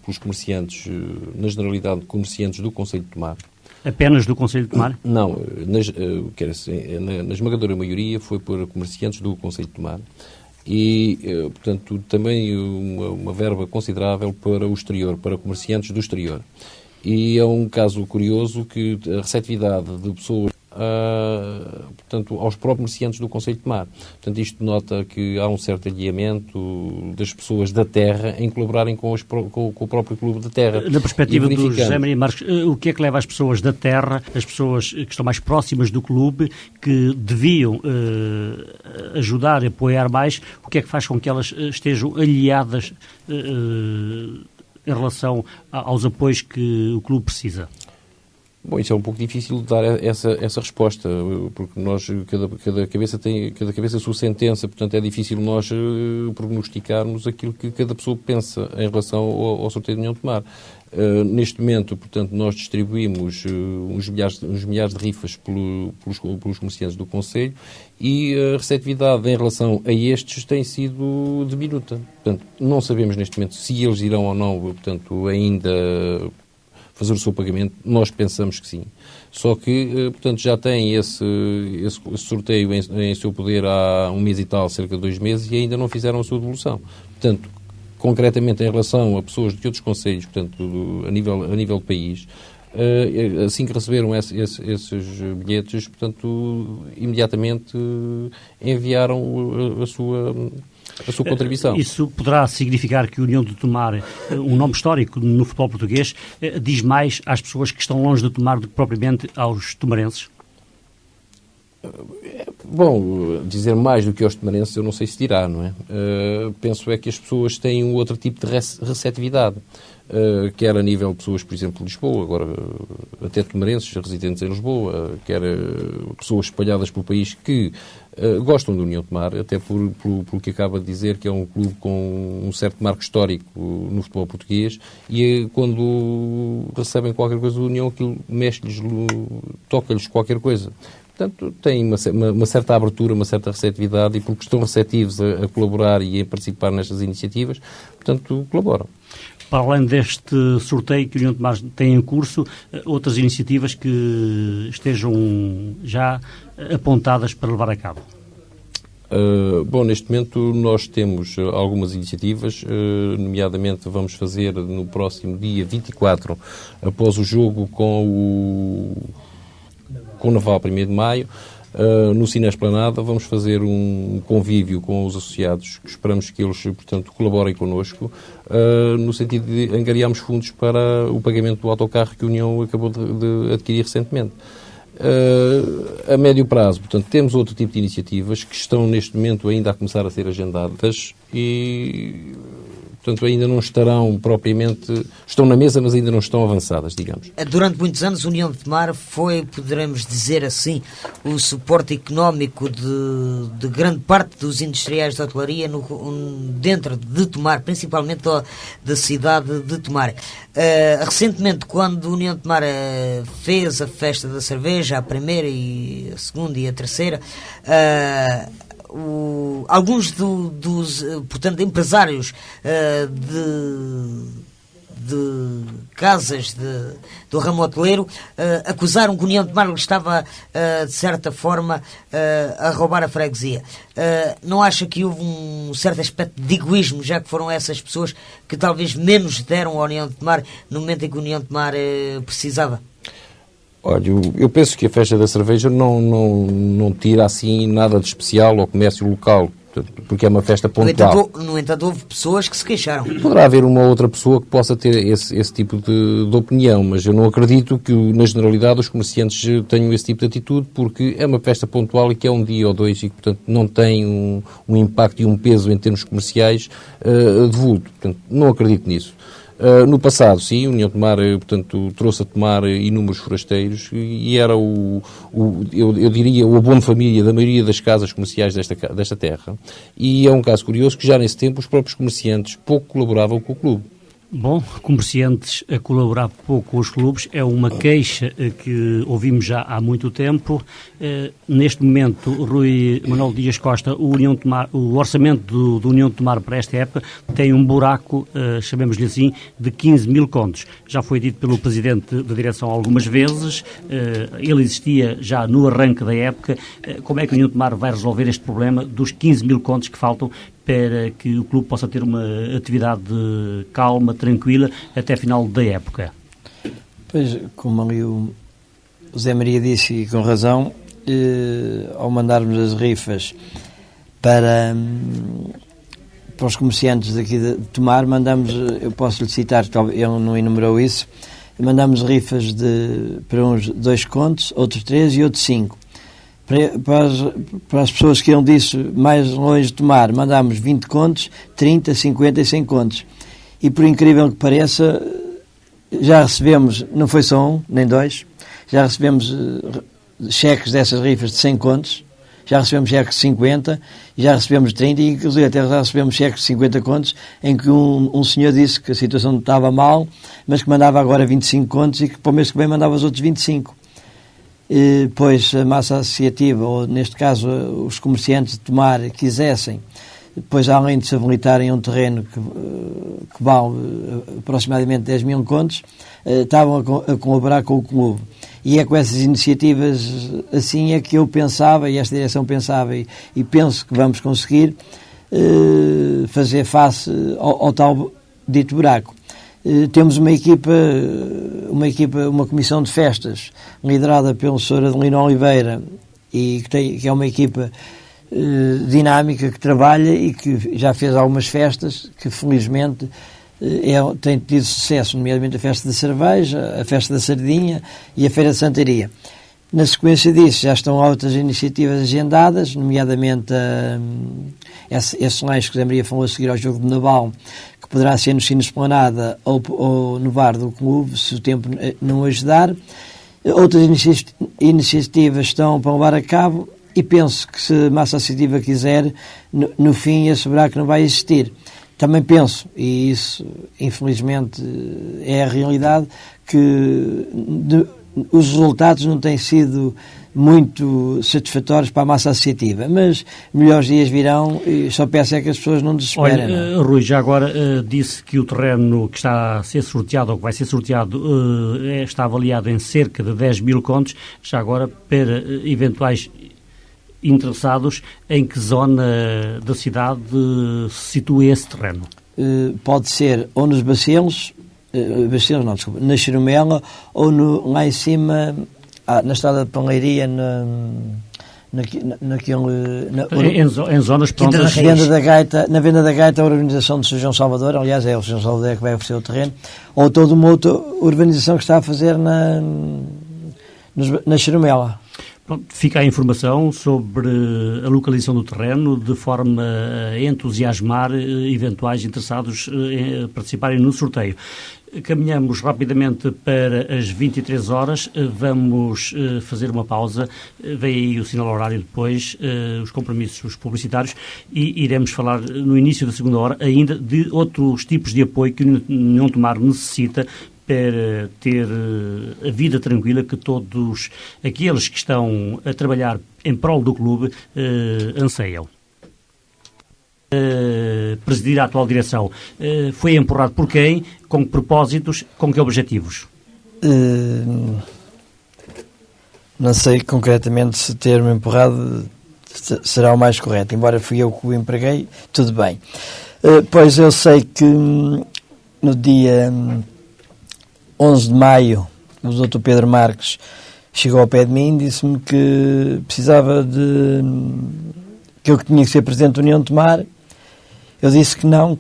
[SPEAKER 4] pelos comerciantes, na generalidade, comerciantes do Concelho de Tomar.
[SPEAKER 2] Apenas do Concelho de Tomar?
[SPEAKER 4] Não, na esmagadora maioria foi por comerciantes do Concelho de Tomar e, portanto, também uma verba considerável para o exterior, para comerciantes do exterior. E é um caso curioso que a receptividade de pessoas portanto, aos próprios comerciantes do Concelho de Tomar. Portanto, isto nota que há um certo alinhamento das pessoas da terra em colaborarem com o próprio clube da terra.
[SPEAKER 2] Na perspectiva do José Maria Marques, o que é que leva as pessoas da terra, as pessoas que estão mais próximas do clube, que deviam ajudar e apoiar mais, o que é que faz com que elas estejam aliadas em relação aos apoios que o clube precisa?
[SPEAKER 4] Bom, isso é um pouco difícil de dar essa resposta, porque nós, cada cabeça tem a sua sentença, portanto é difícil nós prognosticarmos aquilo que cada pessoa pensa em relação ao sorteio de União de Tomar. Neste momento, portanto, nós distribuímos uns milhares de rifas pelos comerciantes do Concelho e a receptividade em relação a estes tem sido diminuta. Portanto, não sabemos neste momento se eles irão ou não, portanto, ainda fazer o seu pagamento. Nós pensamos que sim. Só que, portanto, já tem esse sorteio em seu poder há um mês e tal, cerca de 2 meses, e ainda não fizeram a sua devolução. Portanto, concretamente em relação a pessoas de outros concelhos, portanto, a nível do país, assim que receberam esses bilhetes, portanto, imediatamente enviaram a sua contribuição.
[SPEAKER 2] Isso poderá significar que a União de Tomar, um nome histórico no futebol português, diz mais às pessoas que estão longe de Tomar do que propriamente aos tomarenses?
[SPEAKER 4] Bom, dizer mais do que aos tomarenses eu não sei se dirá, não é? Penso é que as pessoas têm um outro tipo de receptividade, quer a nível de pessoas, por exemplo, de Lisboa, agora até tomarenses residentes em Lisboa, quer pessoas espalhadas pelo país que gostam da União de Tomar, até por que acaba de dizer que é um clube com um certo marco histórico no futebol português e quando recebem qualquer coisa da União, aquilo mexe-lhes, toca-lhes qualquer coisa. Portanto, tem uma certa abertura, uma certa receptividade e porque estão receptivos a colaborar e a participar nestas iniciativas, portanto, colaboram.
[SPEAKER 2] Para além deste sorteio que o União de Tomar tem em curso, outras iniciativas que estejam já apontadas para levar a cabo?
[SPEAKER 4] Bom, neste momento nós temos algumas iniciativas, nomeadamente vamos fazer no próximo dia 24, após o jogo com o Naval 1º de Maio, no Cine Esplanada vamos fazer um convívio com os associados, que esperamos que eles, portanto, colaborem connosco, no sentido de angariarmos fundos para o pagamento do autocarro que a União acabou de adquirir recentemente. A médio prazo, portanto, temos outro tipo de iniciativas que estão neste momento ainda a começar a ser agendadas e, portanto, ainda não estarão propriamente... Estão na mesa, mas ainda não estão avançadas, digamos.
[SPEAKER 1] Durante muitos anos, a União de Tomar foi, poderemos dizer assim, o suporte económico de grande parte dos industriais de hotelaria dentro de Tomar, principalmente da cidade de Tomar. Recentemente, quando a União de Tomar fez a festa da cerveja, a primeira e a segunda e a terceira, alguns dos portanto, empresários de casas do ramo hoteleiro acusaram que a União de Tomar estava, de certa forma, a roubar a freguesia. Não acha que houve um certo aspecto de egoísmo, já que foram essas pessoas que talvez menos deram à União de Tomar no momento em que a União de Tomar precisava?
[SPEAKER 4] Olha, eu penso que a festa da cerveja não tira assim nada de especial ao comércio local, porque é uma festa pontual.
[SPEAKER 1] No entanto, houve pessoas que se queixaram.
[SPEAKER 4] Poderá haver uma outra pessoa que possa ter esse tipo de opinião, mas eu não acredito que, na generalidade, os comerciantes tenham esse tipo de atitude, porque é uma festa pontual e que é um dia ou dois e que, portanto, não tem um impacto e um peso em termos comerciais de vulto. Portanto, não acredito nisso. No passado, sim, a União de Tomar, portanto, trouxe a Tomar inúmeros forasteiros e era eu diria, o abono de família da maioria das casas comerciais desta terra. E é um caso curioso que já nesse tempo os próprios comerciantes pouco colaboravam com o clube.
[SPEAKER 2] Bom, comerciantes a colaborar pouco com os clubes é uma queixa que ouvimos já há muito tempo. Neste momento, Rui Manuel Dias Costa, o orçamento do União de Tomar para esta época tem um buraco, chamemos-lhe assim, de 15 mil contos. Já foi dito pelo Presidente da Direção algumas vezes, ele existia já no arranque da época. Como é que a União de Tomar vai resolver este problema dos 15 mil contos que faltam para que o clube possa ter uma atividade calma, tranquila, até final da época?
[SPEAKER 3] Pois, como ali o Zé Maria disse, e com razão, ao mandarmos as rifas para os comerciantes daqui de Tomar, mandamos, eu posso lhe citar, ele não enumerou isso, mandamos rifas para uns 2 contos, outros 3 e outros 5. Para as pessoas que iam disso mais longe de Tomar, mandámos 20 contos, 30, 50 e 100 contos. E por incrível que pareça, já recebemos, não foi só um, nem 2, já recebemos cheques dessas rifas de 100 contos, já recebemos cheques de 50, já recebemos 30 e inclusive até já recebemos cheques de 50 contos em que um senhor disse que a situação estava mal, mas que mandava agora 25 contos e que para o mês que vem mandava os outros 25. Pois a massa associativa, ou neste caso os comerciantes de Tomar, quisessem, depois além de se habilitarem um terreno que vale aproximadamente 10 mil contos, estavam a colaborar com o clube. E é com essas iniciativas assim é que eu pensava, e esta direção pensava, e penso que vamos conseguir fazer face ao tal dito buraco. Temos uma comissão de festas liderada pelo Sr. Adelino Oliveira e que é uma equipa dinâmica que trabalha e que já fez algumas festas que felizmente tem tido sucesso, nomeadamente a festa da cerveja, a festa da sardinha e a feira de Santaria. Na sequência disso já estão outras iniciativas agendadas, nomeadamente esse lanche que a Zé Maria falou a seguir ao jogo de Naval, que poderá ser no Cine Esplanada ou no bar do clube, se o tempo não ajudar. Outras iniciativas estão para levar a cabo e penso que se a massa associativa quiser, no fim esse buraco não vai existir. Também penso, e isso infelizmente é a realidade, que os resultados não têm sido muito satisfatórios para a massa associativa, mas melhores dias virão e só peço é que as pessoas não desesperem.
[SPEAKER 2] Olha, Rui, já agora disse que o terreno que está a ser sorteado, ou que vai ser sorteado, está avaliado em cerca de 10 mil contos. Já agora, para eventuais interessados, em que zona da cidade se situa esse terreno?
[SPEAKER 3] Pode ser ou nos Bacelos, na Chirumela, ou lá em cima, na estrada de Panleiria,
[SPEAKER 2] Em zonas prontas.
[SPEAKER 3] Na venda da Gaita, a urbanização de São João Salvador, aliás, é o São João Salvador que vai oferecer o terreno, ou toda uma outra urbanização que está a fazer na Xerumela.
[SPEAKER 2] Pronto, fica a informação sobre a localização do terreno, de forma a entusiasmar eventuais interessados em participarem no sorteio. Caminhamos rapidamente para as 23 horas, vamos fazer uma pausa, vem aí o sinal horário depois, os compromissos publicitários, e iremos falar no início da segunda hora ainda de outros tipos de apoio que a União Tomar necessita para ter a vida tranquila que todos aqueles que estão a trabalhar em prol do clube anseiam. Presidir a atual direção foi empurrado por quem? Com que propósitos? Com que objetivos?
[SPEAKER 3] Não sei concretamente se ter-me empurrado será o mais correto, embora fui eu que o empreguei, tudo bem. Pois eu sei que no dia 11 de maio o Dr. Pedro Marques chegou ao pé de mim e disse-me que precisava que eu tinha que ser presidente da União de Tomar. Eu disse que não.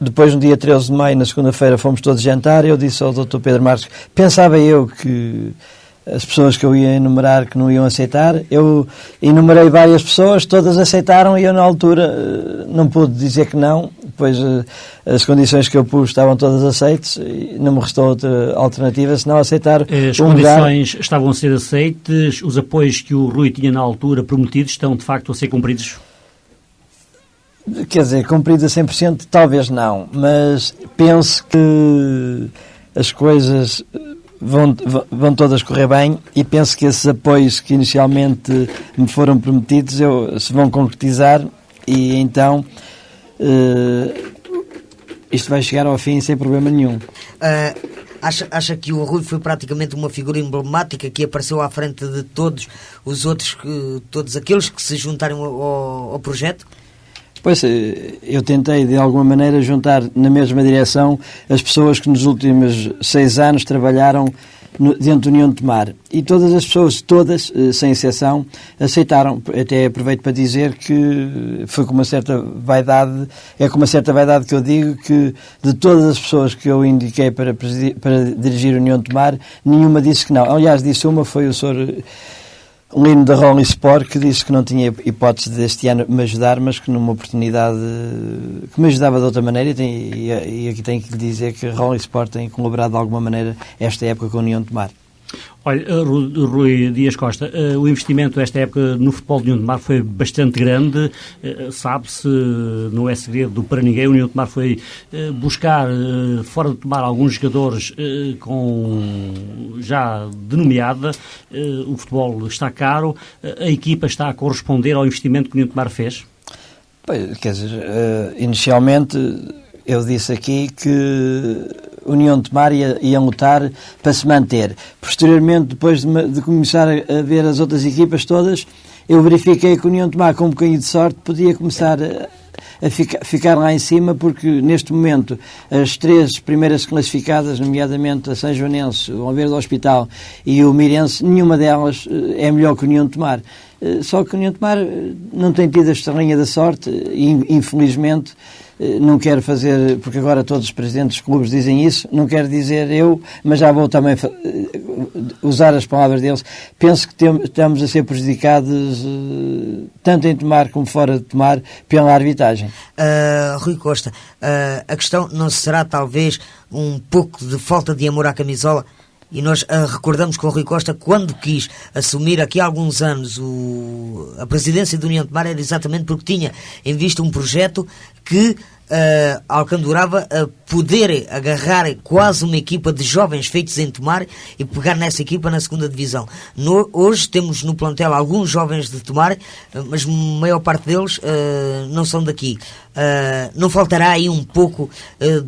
[SPEAKER 3] Depois, no dia 13 de maio, na segunda-feira, fomos todos jantar. Eu disse ao Dr. Pedro Marques, pensava eu que as pessoas que eu ia enumerar que não iam aceitar. Eu enumerei várias pessoas, todas aceitaram e eu, na altura, não pude dizer que não. Depois, as condições que eu pus estavam todas aceitas e não me restou outra alternativa senão aceitar
[SPEAKER 2] as condições estavam a ser aceitas, os apoios que o Rui tinha na altura prometidos estão, de facto, a ser cumpridos?
[SPEAKER 3] Quer dizer, cumprido a 100%, talvez não, mas penso que as coisas vão todas correr bem e penso que esses apoios que inicialmente me foram prometidos se vão concretizar e então isto vai chegar ao fim sem problema nenhum.
[SPEAKER 1] Acha que o Rui foi praticamente uma figura emblemática que apareceu à frente de todos os outros, todos aqueles que se juntaram ao projeto?
[SPEAKER 3] Pois, eu tentei de alguma maneira juntar na mesma direção as pessoas que nos últimos 6 anos trabalharam dentro da União de Tomar. E todas as pessoas, todas, sem exceção, aceitaram. Até aproveito para dizer que foi com uma certa vaidade, que eu digo que de todas as pessoas que eu indiquei para dirigir a União de Tomar, nenhuma disse que não. Aliás, disse uma, foi o Sr. Lino da Rolling Sport, que disse que não tinha hipótese deste ano me ajudar, mas que numa oportunidade que me ajudava de outra maneira, e aqui tenho que lhe dizer que a Rolling Sport tem colaborado de alguma maneira esta época com a União de Tomar.
[SPEAKER 2] Olha, Rui Dias Costa, o investimento esta época no futebol de União de Tomar foi bastante grande, sabe-se, não é segredo para ninguém, a União de Tomar foi buscar fora de Tomar alguns jogadores já denomeada, o futebol está caro, a equipa está a corresponder ao investimento que a União de Tomar fez?
[SPEAKER 3] Pois, quer dizer, inicialmente eu disse aqui que a União de Tomar ia lutar para se manter. Posteriormente, depois de começar a ver as outras equipas todas, eu verifiquei que a União de Tomar, com um bocadinho de sorte, podia começar a ficar lá em cima, porque neste momento as 3 primeiras classificadas, nomeadamente a São Joanense, o Alveiro do Hospital e o Mirense, nenhuma delas é melhor que a União de Tomar. Só que a União de Tomar não tem tido a estrelinha da sorte, infelizmente. Não quero fazer, porque agora todos os presidentes dos clubes dizem isso, não quero dizer eu, mas já vou também usar as palavras deles. Penso que estamos a ser prejudicados tanto em Tomar como fora de Tomar pela arbitragem.
[SPEAKER 1] Rui Costa, a questão não será talvez um pouco de falta de amor à camisola? E nós recordamos que o Rui Costa, quando quis assumir aqui há alguns anos a presidência da União de Tomar, era exatamente porque tinha em vista um projeto que alcandurava a poder agarrar quase uma equipa de jovens feitos em Tomar e pegar nessa equipa na segunda divisão. Hoje temos no plantel alguns jovens de Tomar, mas a maior parte deles não são daqui. Não faltará aí um pouco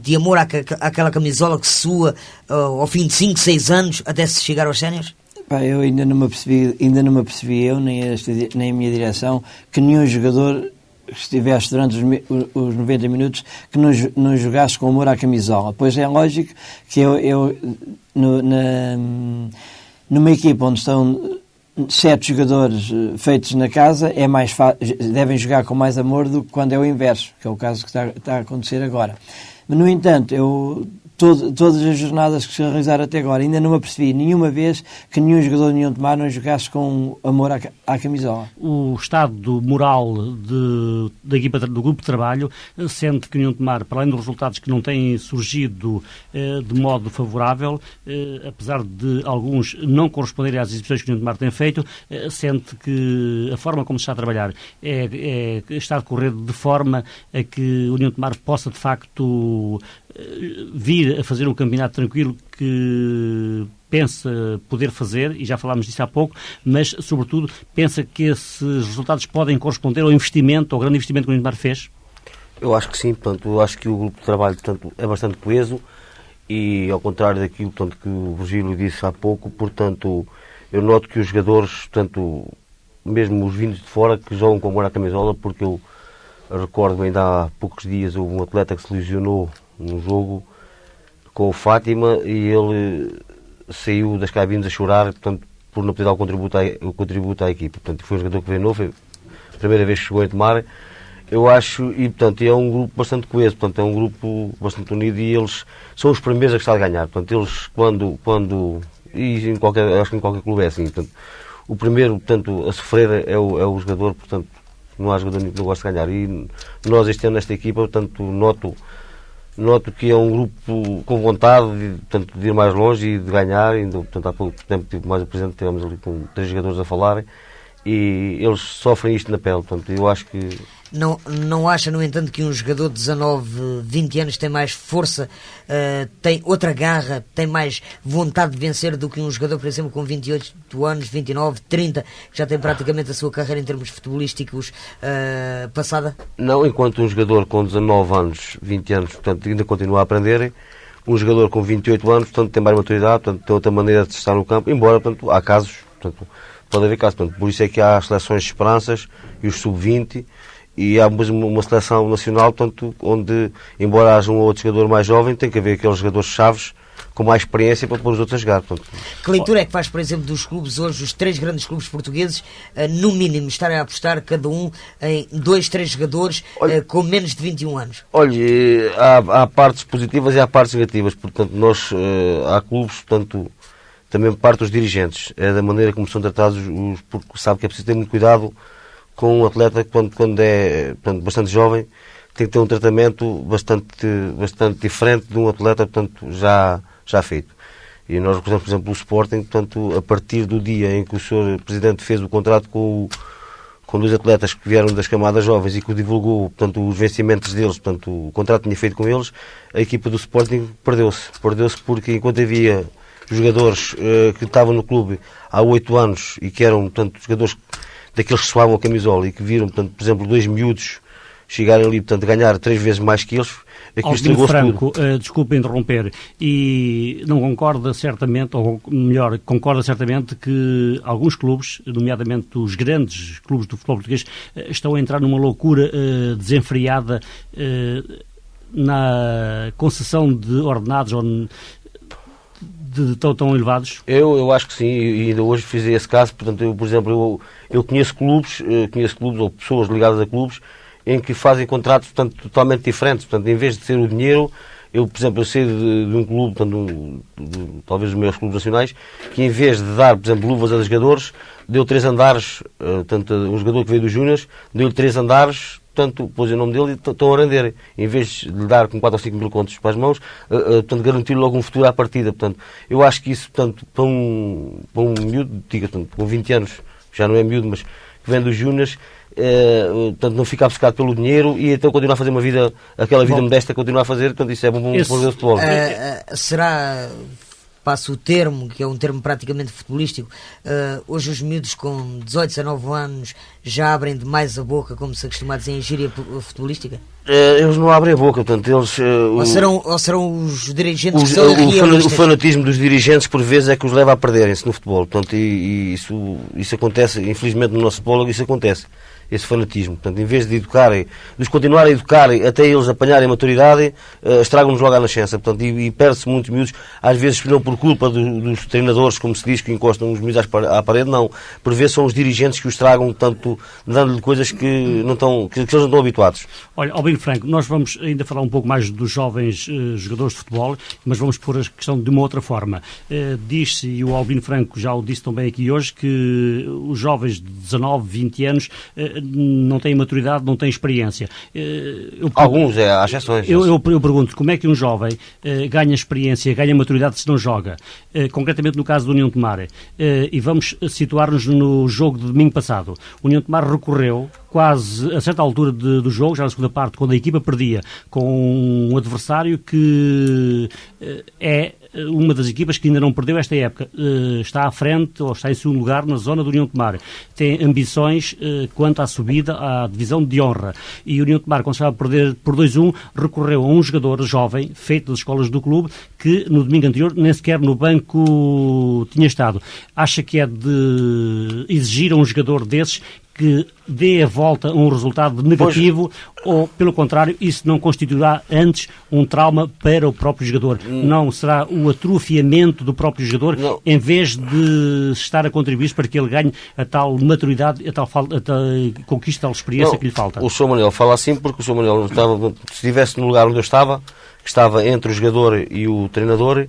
[SPEAKER 1] de amor àquela camisola que se sua ao fim de 5, 6 anos até se chegar aos séniores?
[SPEAKER 3] Eu ainda não me apercebi eu, nem a minha direção, que nenhum jogador que estivesse durante os 90 minutos que não jogasse com amor à camisola. Pois é lógico que eu numa equipa onde estão 7 jogadores feitos na casa devem jogar com mais amor do que quando é o inverso, que é o caso que está a acontecer agora. No entanto, todas as jornadas que se realizaram até agora, ainda não me apercebi nenhuma vez que nenhum jogador de União de Mar não jogasse com amor à camisola.
[SPEAKER 2] O estado moral da equipa do grupo de trabalho sente que o União de Mar, para além dos resultados que não têm surgido de modo favorável, apesar de alguns não corresponderem às exibições que o União de Mar tem feito, sente que a forma como se está a trabalhar está a decorrer de forma a que o União de Mar possa, de facto, vir a fazer um campeonato tranquilo que pensa poder fazer, e já falámos disso há pouco, mas, sobretudo, pensa que esses resultados podem corresponder ao investimento, ao grande investimento que o União de Mar fez?
[SPEAKER 5] Eu acho que sim, portanto, eu acho que o grupo de trabalho, portanto, é bastante coeso e, ao contrário daquilo, portanto, que o Virgílio disse há pouco, portanto, eu noto que os jogadores, portanto, mesmo os vindos de fora, que jogam com amor à camisola, porque eu recordo ainda há poucos dias houve um atleta que se lesionou num jogo com o Fátima e ele saiu das cabines a chorar, portanto, por não poder dar o contributo à equipa. Portanto, foi um jogador que veio novo, foi a primeira vez que chegou a Tomar. Eu acho, e portanto, é um grupo bastante coeso, portanto, é um grupo bastante unido e eles são os primeiros a gostar de ganhar. Portanto, eles e acho que em qualquer clube é assim, portanto, o primeiro, portanto, a sofrer é o jogador, portanto, não há jogador que não gosta de ganhar. E nós este ano nesta equipa, portanto, noto que é um grupo com vontade de ir mais longe e de ganhar. Ainda, portanto, há pouco tempo tive mais o presente, tivemos ali com 3 jogadores a falarem e eles sofrem isto na pele. Portanto, eu acho que...
[SPEAKER 1] Não acha, no entanto, que um jogador de 19, 20 anos tem mais força, tem outra garra, tem mais vontade de vencer do que um jogador, por exemplo, com 28 anos, 29, 30, que já tem praticamente a sua carreira em termos futebolísticos passada? Não,
[SPEAKER 5] enquanto um jogador com 19 anos, 20 anos, portanto, ainda continua a aprender, um jogador com 28 anos, portanto, tem mais maturidade, portanto, tem outra maneira de estar no campo, embora, portanto, há casos, portanto, pode haver casos, portanto, por isso é que há as seleções de esperanças e os sub-20, e há mesmo uma seleção nacional, portanto, onde, embora haja um ou outro jogador mais jovem, tem que haver aqueles jogadores chaves com mais experiência para pôr os outros a jogar. Portanto.
[SPEAKER 1] Que leitura é que faz, por exemplo, dos clubes hoje, os 3 grandes clubes portugueses, no mínimo, estarem a apostar cada um em 2, 3 jogadores com menos de 21 anos?
[SPEAKER 5] Olha, há partes positivas e há partes negativas. Portanto, há clubes, portanto, também parte dos dirigentes. É da maneira como são tratados, porque sabe que é preciso ter muito cuidado com um atleta quando é, portanto, bastante jovem, tem que ter um tratamento bastante diferente de um atleta, portanto, já feito. E nós recordamos, por exemplo, o Sporting, portanto, a partir do dia em que o Sr. Presidente fez o contrato com 2 atletas que vieram das camadas jovens e que divulgou, portanto, os vencimentos deles, portanto, o contrato tinha feito com eles, a equipa do Sporting perdeu-se porque enquanto havia jogadores que estavam no clube há 8 anos e que eram, portanto, jogadores daqueles que suavam a camisola e que viram, portanto, por exemplo, 2 miúdos chegarem ali, portanto, a ganhar 3 vezes mais que eles, aquilo estragou-se
[SPEAKER 2] Franco, desculpe interromper, e não concorda certamente, ou melhor, concorda certamente que alguns clubes, nomeadamente os grandes clubes do futebol português, estão a entrar numa loucura desenfreada na concessão de ordenados ou tão elevados?
[SPEAKER 5] Eu acho que sim, e ainda hoje fiz esse caso. Portanto, eu, por exemplo, eu conheço clubes ou pessoas ligadas a clubes em que fazem contratos, portanto, totalmente diferentes. Portanto, em vez de ser o dinheiro, eu, por exemplo, eu sei de um clube, portanto, talvez dos maiores clubes nacionais, que em vez de dar, por exemplo, luvas a jogadores, deu 3 andares, portanto, um jogador que veio dos Júniors, deu-lhe 3 andares, portanto, pôs o nome dele e estão a render. Em vez de lhe dar com 4 ou 5 mil contos para as mãos, portanto, garantir logo um futuro à partida. Portanto, eu acho que isso, portanto, para um miúdo, diga, portanto, com 20 anos, já não é miúdo, mas que vem dos Júniors, portanto, não fica obcecado pelo dinheiro e então continuar a fazer aquela vida modesta que continua a fazer, portanto, isso é bom para o futebol.
[SPEAKER 1] Será, passo o termo, que é um termo praticamente futebolístico, hoje os miúdos com 18, 19 anos já abrem demais a boca, como se costuma dizer em gíria futebolística?
[SPEAKER 5] Eles não abrem a boca, portanto, eles...
[SPEAKER 1] Ou serão os dirigentes que são irrealistas?
[SPEAKER 5] O fanatismo dos dirigentes, por vezes, é que os leva a perderem-se no futebol, portanto, e isso acontece, infelizmente, no nosso futebol, isso acontece. esse fanatismo. Portanto, em vez de os continuar a educar até eles apanharem a maturidade, estragam-nos logo a nascença. Portanto, e perde-se muitos miúdos, às vezes não por culpa dos treinadores, como se diz, que encostam os miúdos à parede, não. Por vezes são os dirigentes que os estragam, tanto dando-lhe coisas que eles não estão habituados.
[SPEAKER 2] Olha, Albino Franco, nós vamos ainda falar um pouco mais dos jovens jogadores de futebol, mas vamos pôr a questão de uma outra forma. Diz-se, e o Albino Franco já o disse também aqui hoje, que os jovens de 19, 20 anos não têm maturidade, não têm experiência.
[SPEAKER 5] Alguns, há exceções.
[SPEAKER 2] Eu pergunto, como é que um jovem ganha experiência, ganha maturidade se não joga? Concretamente no caso do União de Tomar. E vamos situar-nos no jogo de domingo passado. O União de Tomar recorreu quase a certa altura do jogo, já na segunda parte, quando a equipa perdia com um adversário que é uma das equipas que ainda não perdeu esta época, está à frente ou está em segundo lugar na zona do União de Tomar. Tem ambições quanto à subida à divisão de honra. E o União de Tomar, quando estava a perder por 2-1, recorreu a um jogador jovem, feito das escolas do clube, que no domingo anterior nem sequer no banco tinha estado. Acha que é de exigir a um jogador desses que dê a volta a um resultado negativo, ou, pelo contrário, isso não constituirá antes um trauma para o próprio jogador? Não será o atrofiamento do próprio jogador, não, em vez de estar a contribuir para que ele ganhe a tal maturidade, a tal conquista, a tal experiência não, que lhe falta?
[SPEAKER 5] O Sr. Manuel fala assim porque o Sr. Manuel, se estivesse no lugar onde eu estava, que estava entre o jogador e o treinador,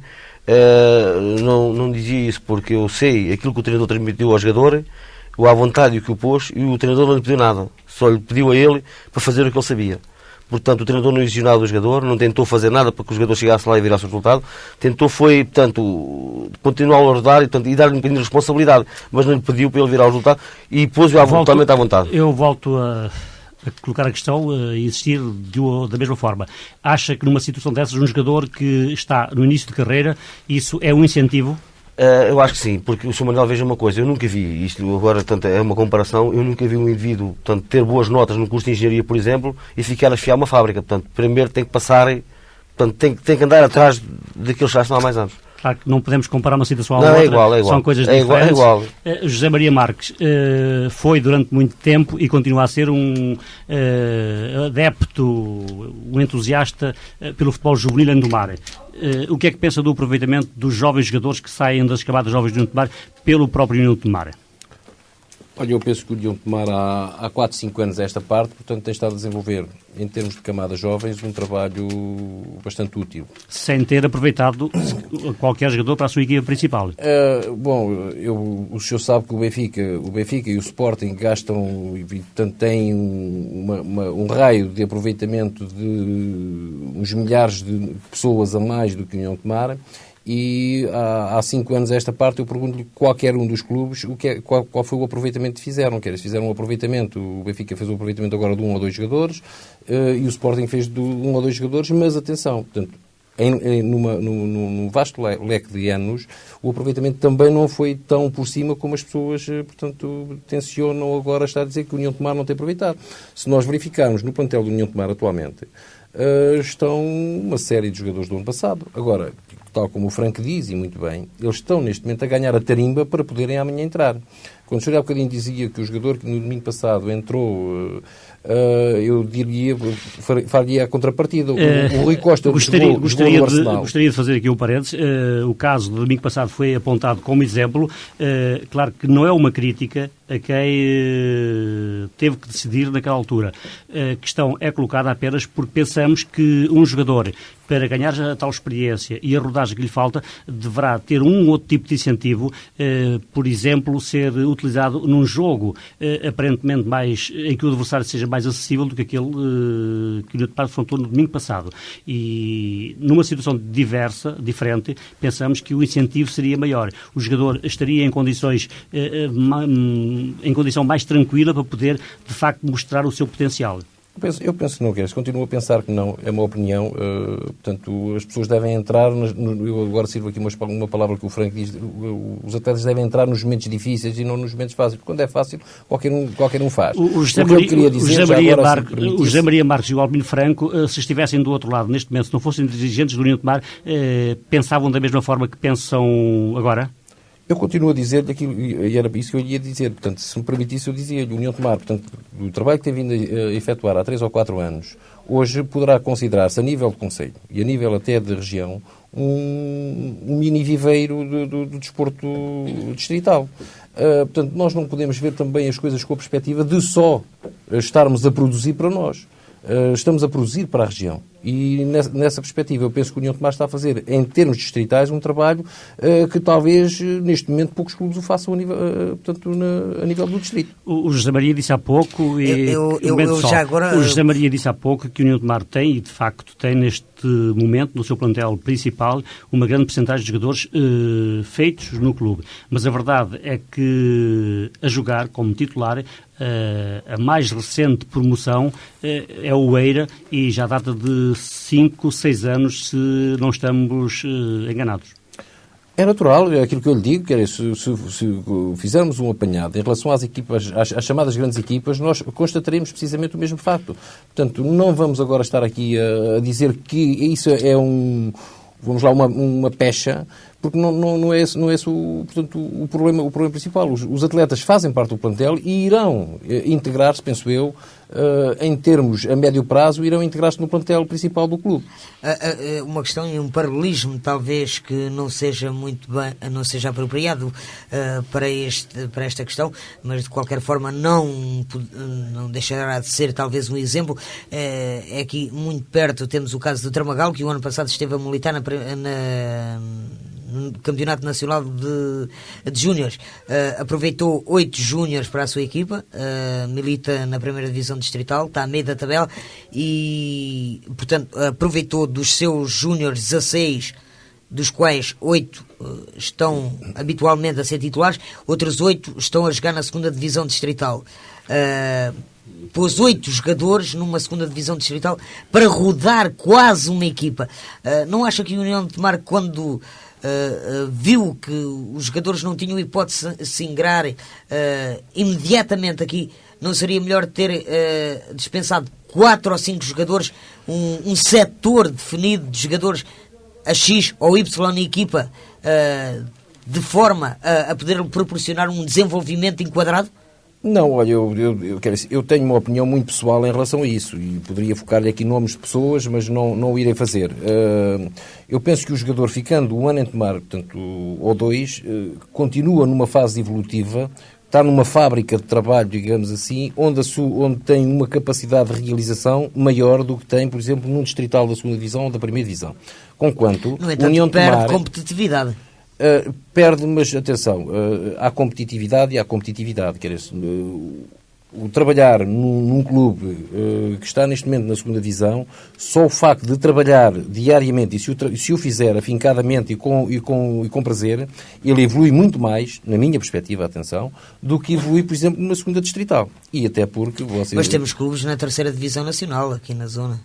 [SPEAKER 5] não dizia isso, porque eu sei aquilo que o treinador transmitiu ao jogador, à vontade que o pôs, e o treinador não lhe pediu nada, só lhe pediu a ele para fazer o que ele sabia. Portanto, o treinador não exigiu nada do jogador, não tentou fazer nada para que o jogador chegasse lá e virasse o resultado, tentou foi, portanto, continuar a ajudar e dar-lhe um bocadinho de responsabilidade, mas não lhe pediu para ele virar o resultado e pôs-o totalmente à vontade.
[SPEAKER 2] Eu volto a colocar a questão e insistir da mesma forma. Acha que numa situação dessas, um jogador que está no início de carreira, isso é um incentivo?
[SPEAKER 5] Eu acho que sim, porque o Sr. Manuel, veja uma coisa, eu nunca vi, isto agora tanto, é uma comparação, eu nunca vi um indivíduo ter boas notas no curso de engenharia, por exemplo, e ficar a esfiar uma fábrica. Portanto, primeiro tem que passar, tem que andar atrás daqueles que já estão há mais anos.
[SPEAKER 2] Claro que não podemos comparar uma situação à outra,
[SPEAKER 5] é igual.
[SPEAKER 2] São coisas diferentes.
[SPEAKER 5] É igual.
[SPEAKER 2] José Maria Marques foi durante muito tempo e continua a ser um adepto, um entusiasta pelo futebol juvenil em Tomar. O que é que pensa do aproveitamento dos jovens jogadores que saem das camadas jovens de União de Tomar pelo próprio União de Tomar?
[SPEAKER 4] Olha, eu penso que o União de Tomar há 4, 5 anos a esta parte, portanto tem estado a desenvolver, em termos de camadas jovens, um trabalho bastante útil.
[SPEAKER 2] Sem ter aproveitado qualquer jogador para a sua equipa principal?
[SPEAKER 4] O senhor sabe que o Benfica e o Sporting gastam, e portanto têm um raio de aproveitamento de uns milhares de pessoas a mais do que o União de Tomar. E há 5 anos a esta parte eu pergunto-lhe qualquer um dos clubes qual foi o aproveitamento que fizeram. Se fizeram um aproveitamento, o Benfica fez um aproveitamento agora de 1 ou 2 jogadores e o Sporting fez de 1 ou 2 jogadores, mas atenção, portanto, num vasto leque de anos, o aproveitamento também não foi tão por cima como as pessoas, portanto, tencionam agora estar a dizer que o União de Tomar não tem aproveitado. Se nós verificarmos no plantel do União de Tomar atualmente, estão uma série de jogadores do ano passado. Agora, tal como o Franco diz, e muito bem, eles estão neste momento a ganhar a tarimba para poderem amanhã entrar. Quando o senhor há bocadinho dizia que o jogador que no domingo passado entrou, eu diria, faria a contrapartida. O Rui Costa
[SPEAKER 2] gostaria de fazer aqui um parênteses. O caso do domingo passado foi apontado como exemplo. Claro que não é uma crítica a quem teve que decidir naquela altura. A questão é colocada apenas porque pensamos que um jogador, para ganhar a tal experiência e a rodagem que lhe falta, deverá ter um outro tipo de incentivo, por exemplo, ser utilizado num jogo aparentemente mais, em que o adversário seja mais acessível do que aquele que o União de Tomar afrontou no domingo passado. E numa situação diferente, pensamos que o incentivo seria maior. O jogador estaria em condições em condição mais tranquila para poder, de facto, mostrar o seu potencial.
[SPEAKER 4] Eu penso que não queres. Continuo a pensar que não. É uma opinião. Portanto, as pessoas devem entrar... Eu agora sirvo aqui uma palavra que o Franco diz. Os atletas devem entrar nos momentos difíceis e não nos momentos fáceis. Quando é fácil, qualquer um faz.
[SPEAKER 2] O José Maria Marques e o Albino Franco, se estivessem do outro lado, neste momento, se não fossem dirigentes do União de Tomar, pensavam da mesma forma que pensam agora?
[SPEAKER 4] Eu continuo a dizer-lhe aquilo, e era isso que eu ia dizer. Portanto, se me permitisse, eu dizia-lhe, União de Mar, portanto, o trabalho que tem vindo a efetuar há 3 ou 4 anos, hoje poderá considerar-se, a nível de concelho e a nível até de região, um mini viveiro do desporto distrital. Portanto, nós não podemos ver também as coisas com a perspectiva de só estarmos a produzir para nós. Estamos a produzir para a região. E nessa perspectiva eu penso que a União de Mar está a fazer, em termos distritais, um trabalho que talvez neste momento poucos clubes o façam a nível do distrito.
[SPEAKER 2] O José Maria disse há pouco o José Maria disse há pouco que a União de Mar tem, e de facto tem neste momento, no seu plantel principal, uma grande percentagem de jogadores feitos no clube. Mas a verdade é que a jogar como titular, a mais recente promoção é o Eira, e já data de 5, 6 anos, se não estamos enganados.
[SPEAKER 4] É natural, é aquilo que eu lhe digo, que é, se fizermos um apanhado em relação às equipas, às chamadas grandes equipas, nós constataremos precisamente o mesmo facto. Portanto, não vamos agora estar aqui a dizer que isso é uma pecha, porque não é esse portanto, o problema principal. Os atletas fazem parte do plantel e irão integrar-se, penso eu, em termos a médio prazo, irão integrar-se no plantel principal do clube.
[SPEAKER 1] Uma questão e um paralelismo, talvez, que não seja muito bem, não seja apropriado para esta questão, mas de qualquer forma não deixará de ser talvez um exemplo. É aqui muito perto temos o caso do Tramagal, que o ano passado esteve a militar no Campeonato Nacional de Júniores. Aproveitou 8 júniores para a sua equipa, milita na primeira divisão distrital, está a meio da tabela e, portanto, aproveitou dos seus júniores 16, dos quais 8 estão habitualmente a ser titulares, outros 8 estão a jogar na segunda divisão distrital. Pôs 8 jogadores numa segunda divisão distrital para rodar quase uma equipa. Não acha que a União de Mar, quando viu que os jogadores não tinham hipótese de se ingrar imediatamente aqui, não seria melhor ter dispensado 4 ou 5 jogadores, um setor definido de jogadores a X ou Y na equipa, de forma a poder proporcionar um desenvolvimento enquadrado?
[SPEAKER 4] Não, olha, eu tenho uma opinião muito pessoal em relação a isso e poderia focar-lhe aqui nomes de pessoas, mas não o irei fazer. Eu penso que o jogador, ficando um ano em Tomar, portanto, ou 2, continua numa fase evolutiva, está numa fábrica de trabalho, digamos assim, onde tem uma capacidade de realização maior do que tem, por exemplo, num distrital da segunda divisão ou da primeira divisão. Conquanto,
[SPEAKER 1] no entanto,
[SPEAKER 4] União
[SPEAKER 1] perde
[SPEAKER 4] Tomar
[SPEAKER 1] competitividade.
[SPEAKER 4] Perde, mas atenção, há competitividade e há competitividade. Quer dizer, o trabalhar num clube que está neste momento na segunda divisão, só o facto de trabalhar diariamente e se o fizer afincadamente e com prazer, ele evolui muito mais, na minha perspectiva, atenção, do que evolui, por exemplo, numa segunda distrital. E até porque
[SPEAKER 1] Mas temos clubes na terceira divisão nacional aqui na zona.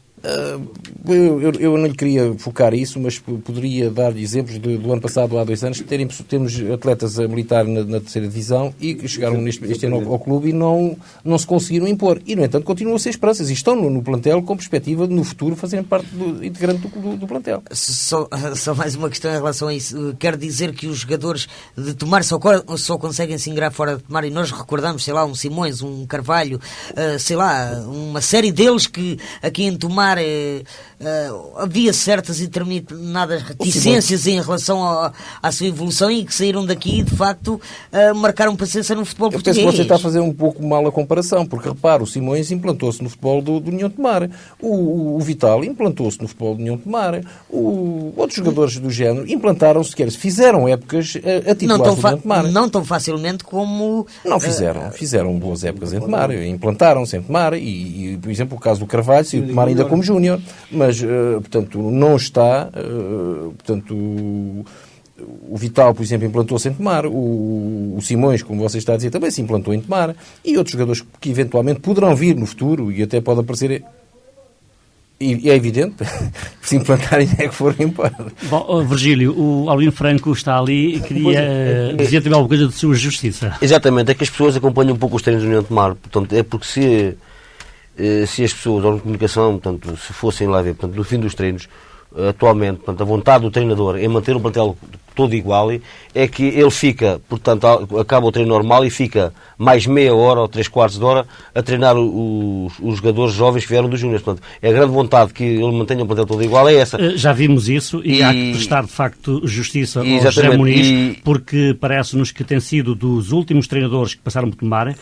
[SPEAKER 4] Eu não lhe queria focar isso, mas poderia dar exemplos do ano passado, há 2 anos, que temos atletas a militar na terceira divisão e que chegaram este ano ao clube e não se conseguiram impor. E, no entanto, continuam a ser esperanças e estão no plantel com perspectiva de, no futuro, fazerem parte integrante do plantel.
[SPEAKER 1] Só mais uma questão em relação a isso. Quer dizer que os jogadores de Tomar só conseguem se ingrar fora de Tomar, e nós recordamos, sei lá, um Simões, um Carvalho, sei lá, uma série deles que aqui em Tomar havia certas e determinadas reticências em relação à sua evolução e que saíram daqui e de facto marcaram presença no futebol português.
[SPEAKER 4] Eu penso que você está a fazer um pouco mal a comparação, porque repara, o Simões implantou-se no futebol do União de Tomar, o Vital implantou-se no futebol do União de Tomar, outros jogadores do género implantaram-se, fizeram épocas a titulares do União de Tomar.
[SPEAKER 1] Não tão facilmente como...
[SPEAKER 4] Não fizeram boas épocas em Tomar, implantaram-se em Tomar e, por exemplo, o caso do Carvalho, saiu de Tomar ainda como júnior, mas, portanto, não está, portanto, o Vital, por exemplo, implantou-se em Tomar, o Simões, como você está a dizer, também se implantou em Tomar, e outros jogadores que eventualmente poderão vir no futuro e até pode aparecer, e é evidente, se implantarem é que forem embora.
[SPEAKER 2] Bom, Virgílio, o Albino Franco está ali e queria dizer também alguma coisa de sua justiça.
[SPEAKER 5] Exatamente, é que as pessoas acompanham um pouco os treinos do União de Tomar, portanto, é porque se as pessoas, a comunicação, portanto, se fossem lá ver, portanto, no fim dos treinos, atualmente, portanto, a vontade do treinador em manter o plantel todo igual, é que ele fica, portanto, acaba o treino normal e fica mais meia hora ou 3/4 de hora a treinar os jogadores jovens que vieram dos júniores. Portanto, é a grande vontade que ele mantenha o plantel todo igual, é essa.
[SPEAKER 2] Já vimos isso e há que prestar, de facto, justiça ao José Muniz, porque parece-nos que tem sido dos últimos treinadores que passaram por Tomar,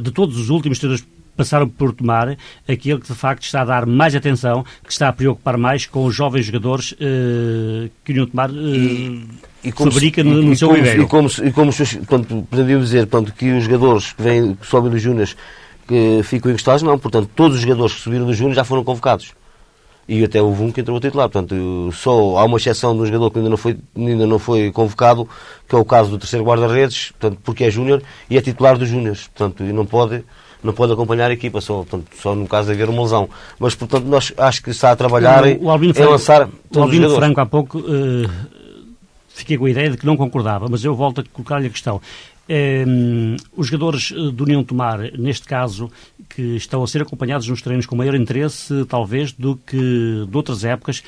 [SPEAKER 2] de todos os últimos treinadores passaram por Tomar, aquele que de facto está a dar mais atenção, que está a preocupar mais com os jovens jogadores que o União de Tomar fabrica no seu viveiro.
[SPEAKER 5] E como podemos dizer, portanto, que os jogadores que sobem dos júniores que ficam encostados, não, portanto, todos os jogadores que subiram dos júniores já foram convocados. E até houve um que entrou a titular. Portanto, só há uma exceção de um jogador que ainda não foi convocado, que é o caso do terceiro guarda-redes, portanto, porque é júnior e é titular dos júniores. Portanto, e não pode acompanhar a equipa, só no caso de haver uma lesão. Mas, portanto, nós acho que está a trabalhar em lançar todos os jogadores.
[SPEAKER 2] Albino Franco, há pouco, fiquei com a ideia de que não concordava, mas eu volto a colocar-lhe a questão. Os jogadores do União de Tomar, neste caso, que estão a ser acompanhados nos treinos com maior interesse, talvez, do que de outras épocas,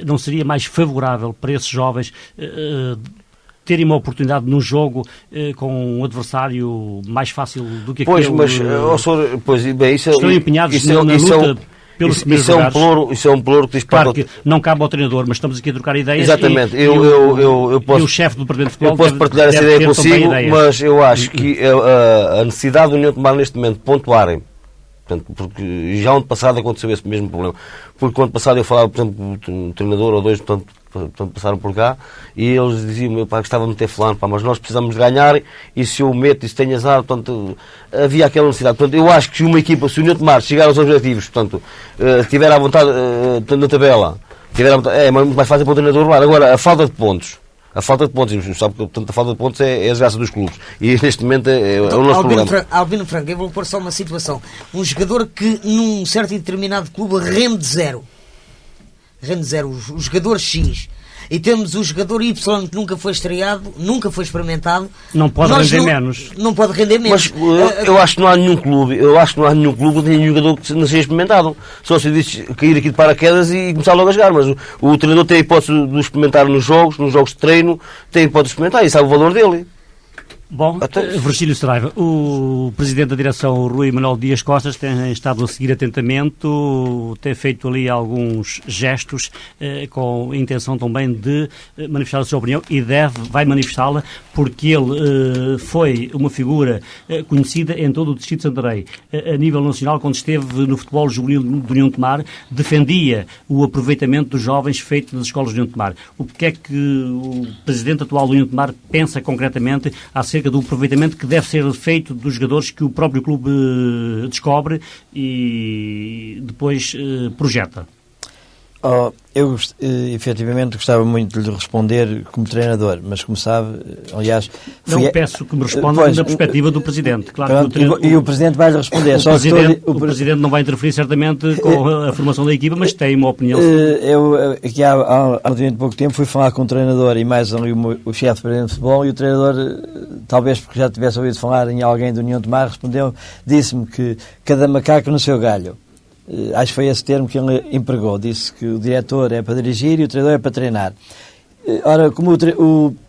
[SPEAKER 2] não seria mais favorável para esses jovens terem uma oportunidade num jogo com um adversário mais fácil do que aquele? Estão empenhados na luta pelos primeiros lugares.
[SPEAKER 5] Isso é um ploro que diz
[SPEAKER 2] claro que não cabe ao treinador, mas estamos aqui a trocar ideias.
[SPEAKER 5] Exatamente.
[SPEAKER 2] E o chefe do Departamento de Futebol
[SPEAKER 5] eu posso partilhar essa ideia consigo, mas eu acho que a necessidade do União de Tomar neste momento pontuarem, portanto, porque já ano passado aconteceu esse mesmo problema. Porque ano passado eu falava, por exemplo, um treinador ou dois, portanto, passaram por cá e eles diziam, meu pai, gostava de meter fulano, mas nós precisamos de ganhar e se eu meto e se tenho azar, portanto, havia aquela necessidade. Portanto, eu acho que se uma equipa, se o União de Tomar chegar aos objetivos, portanto, tiver à vontade na tabela, é muito mais fácil para o treinador levar. Agora, a falta de pontos, sabe que portanto, a falta de pontos é a desgraça dos clubes e neste momento é o nosso problema.
[SPEAKER 1] Albino Franco, eu vou pôr só uma situação. Um jogador que num certo e determinado clube rende zero, o jogador X, e temos o jogador Y que nunca foi estreado, nunca foi experimentado,
[SPEAKER 2] não pode render menos.
[SPEAKER 1] Não pode render menos.
[SPEAKER 5] Mas eu acho que não há nenhum clube onde nenhum jogador que não seja experimentado. Só se diz cair aqui de paraquedas e começar logo a jogar, mas o treinador tem a hipótese de experimentar nos jogos de treino, tem a hipótese de experimentar e sabe o valor dele.
[SPEAKER 2] Bom, Virgílio Saraiva, o Presidente da Direção, Rui Manuel Dias Costas, tem estado a seguir atentamente, tem feito ali alguns gestos com a intenção também de manifestar a sua opinião e vai manifestá-la porque ele foi uma figura conhecida em todo o Distrito de Santarém. A nível nacional, quando esteve no futebol juvenil do União de Tomar, defendia o aproveitamento dos jovens feito nas escolas do União de Tomar. O que é que o Presidente atual do União de Tomar pensa concretamente acerca do aproveitamento que deve ser feito dos jogadores que o próprio clube descobre e depois projeta?
[SPEAKER 3] Eu, efetivamente, gostava muito de lhe responder como treinador, mas como sabe, aliás...
[SPEAKER 2] peço que me responda da perspectiva do Presidente. Claro,
[SPEAKER 3] pronto, e o Presidente vai-lhe responder.
[SPEAKER 2] O Presidente não vai interferir certamente com a formação da equipa, mas tem uma opinião.
[SPEAKER 3] Eu, aqui há relativamente pouco tempo, fui falar com o treinador e mais ali o chefe de Presidente de Futebol, e o treinador, talvez porque já tivesse ouvido falar em alguém do União de Tomar, disse-me que cada macaco no seu galho. Acho que foi esse termo que ele empregou. Disse que o diretor é para dirigir e o treinador é para treinar. Ora, como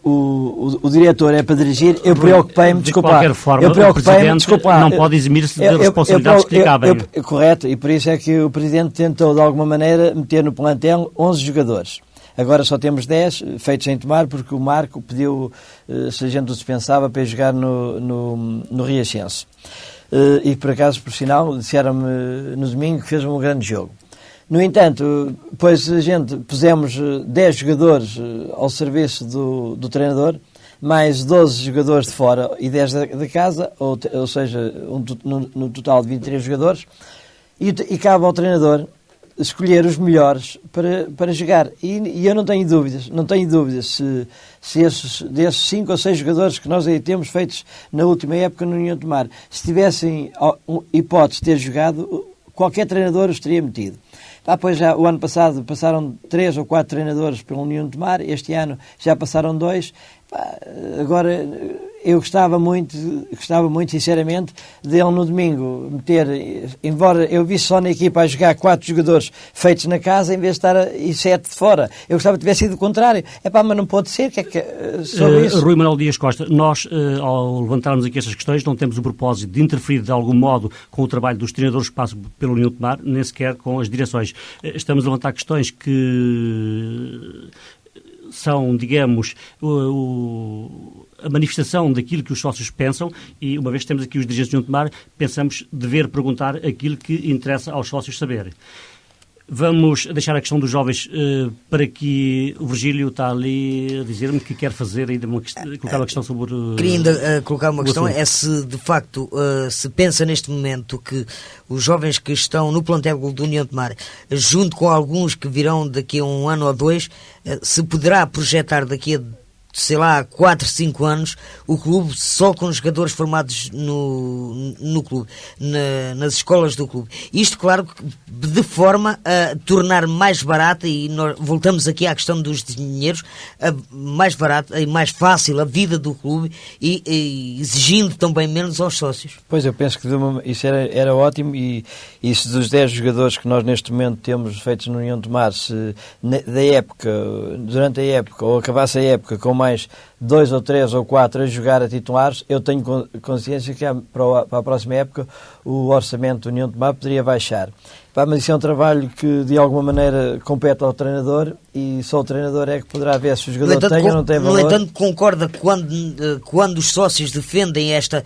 [SPEAKER 3] o diretor é para dirigir, eu preocupei-me,
[SPEAKER 2] de qualquer forma, o Presidente não pode eximir-se de responsabilidades que lhe cabem.
[SPEAKER 3] Correto, e por isso é que o Presidente tentou, de alguma maneira, meter no plantel 11 jogadores. Agora só temos 10 feitos em Tomar, porque o Marco pediu, se a gente o dispensava, para ir jogar no Riachense. E por acaso, por sinal, disseram-me no domingo que fez um grande jogo. No entanto, pois a gente pusemos 10 jogadores ao serviço do treinador, mais 12 jogadores de fora e 10 da casa, ou seja, no total de 23 jogadores, e cabe ao treinador escolher os melhores para jogar. E eu não tenho dúvidas se desses 5 ou 6 jogadores que nós aí temos feitos na última época no União de Tomar, se tivessem hipótese de ter jogado, qualquer treinador os teria metido. Pois já o ano passado passaram 3 ou 4 treinadores pela União de Tomar, este ano já passaram 2. Agora eu gostava muito, sinceramente, dele no domingo meter, embora eu visse só na equipa a jogar 4 jogadores feitos na casa, em vez de estar e 7 de fora. Eu gostava que tivesse sido o contrário. Mas não pode ser, sobre isso?
[SPEAKER 2] Rui Manuel Dias Costa, nós, ao levantarmos aqui estas questões, não temos o propósito de interferir de algum modo com o trabalho dos treinadores que passam pelo União de Tomar, nem sequer com as direções. Estamos a levantar questões que são, digamos, a manifestação daquilo que os sócios pensam, e uma vez que temos aqui os dirigentes do União de Tomar, pensamos dever perguntar aquilo que interessa aos sócios saber. Vamos deixar a questão dos jovens para que o Virgílio está ali a dizer-me que quer fazer ainda colocar uma questão sobre...
[SPEAKER 1] Queria ainda colocar uma questão, é se de facto se pensa neste momento que os jovens que estão no plantel do União de Tomar, junto com alguns que virão daqui a 1 ano ou 2, se poderá projetar daqui a, sei lá, 4, 5 anos, o clube só com jogadores formados no clube, nas escolas do clube. Isto, claro, de forma a tornar mais barata, e nós voltamos aqui à questão dos dinheiros, mais barata e mais fácil a vida do clube, e exigindo também menos aos sócios.
[SPEAKER 3] Pois, eu penso que isso era ótimo, e se dos 10 jogadores que nós neste momento temos feitos no União de Tomar, se durante a época, ou acabasse a época com mais 2 ou 3 ou 4 a jogar a titulares, eu tenho consciência que para a próxima época o orçamento da União de Tomar poderia baixar. Mas isso é um trabalho que de alguma maneira compete ao treinador, e só o treinador é que poderá ver se o jogador tem ou não tem valor.
[SPEAKER 1] No entanto, concorda quando os sócios defendem esta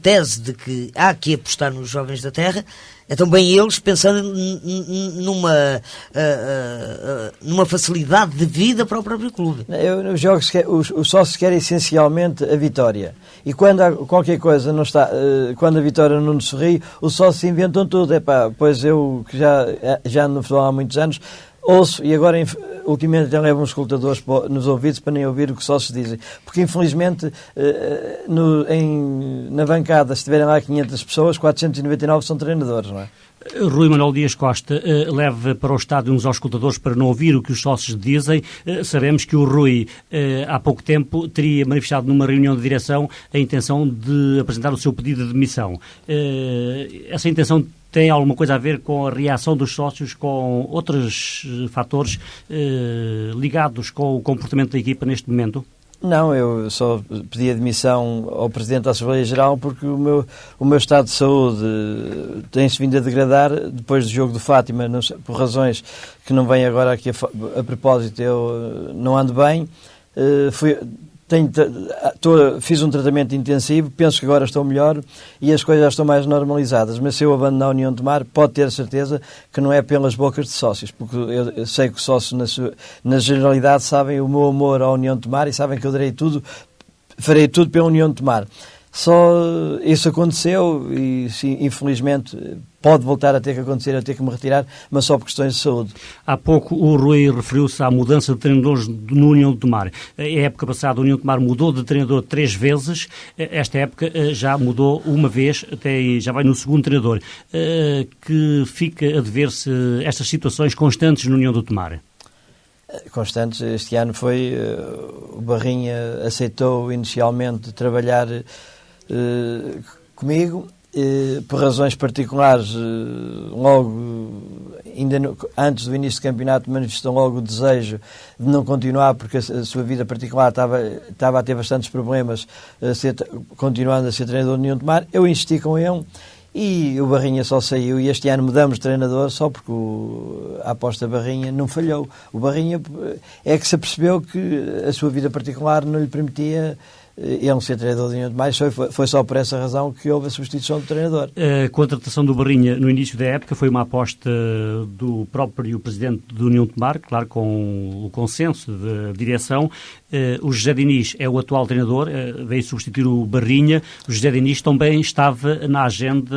[SPEAKER 1] tese de que há que apostar nos jovens da terra, é também eles pensando numa facilidade de vida para o próprio clube.
[SPEAKER 3] Os jogos, os sócios querem essencialmente a vitória. E quando qualquer coisa não está, quando a vitória não nos sorri, os sócios inventam tudo. Pois eu, que já ando no futebol há muitos anos, ouço, e agora ultimamente já levo uns escutadores nos ouvidos para nem ouvir o que os sócios dizem. Porque infelizmente na bancada, se tiverem lá 500 pessoas, 499 são treinadores, não é?
[SPEAKER 2] Rui Manuel Dias Costa leva para o estádio uns auscultadores para não ouvir o que os sócios dizem. Sabemos que o Rui, há pouco tempo, teria manifestado numa reunião de direção a intenção de apresentar o seu pedido de demissão. Essa intenção tem alguma coisa a ver com a reação dos sócios, com outros fatores ligados com o comportamento da equipa neste momento?
[SPEAKER 3] Não, eu só pedi admissão ao Presidente da Assembleia Geral porque o meu estado de saúde tem-se vindo a degradar depois do jogo do Fátima, por razões que não vêm agora aqui a propósito. Eu não ando bem, fiz um tratamento intensivo, penso que agora estou melhor e as coisas já estão mais normalizadas, mas se eu abandonar a União de Tomar, pode ter certeza que não é pelas bocas de sócios, porque eu sei que os sócios na generalidade sabem o meu amor à União de Tomar e sabem que eu farei tudo pela União de Tomar. Só isso aconteceu e, sim, infelizmente, pode voltar a ter que acontecer, a ter que me retirar, mas só por questões de saúde.
[SPEAKER 2] Há pouco o Rui referiu-se à mudança de treinadores no União de Tomar. A época passada, a União de Tomar mudou de treinador 3 vezes. Esta época já mudou uma vez, até já vai no segundo treinador. Que fica a dever-se estas situações constantes no União de Tomar?
[SPEAKER 3] Constantes. Este ano foi... o Barrinha aceitou inicialmente trabalhar comigo, por razões particulares, logo, antes do início do campeonato, manifestou logo o desejo de não continuar, porque a sua vida particular estava a ter bastantes problemas, continuando a ser treinador do União de Tomar. Eu insisti com ele e o Barrinha só saiu, e este ano mudamos de treinador só porque a aposta Barrinha não falhou. O Barrinha é que se apercebeu que a sua vida particular não lhe permitia ele ser treinador de União de Tomar. Foi só por essa razão que houve a substituição do treinador.
[SPEAKER 2] A contratação do Barrinha no início da época foi uma aposta do próprio presidente do União de Tomar, claro, com o consenso da direção. O José Diniz é o atual treinador, veio substituir o Barrinha. O José Diniz também estava na agenda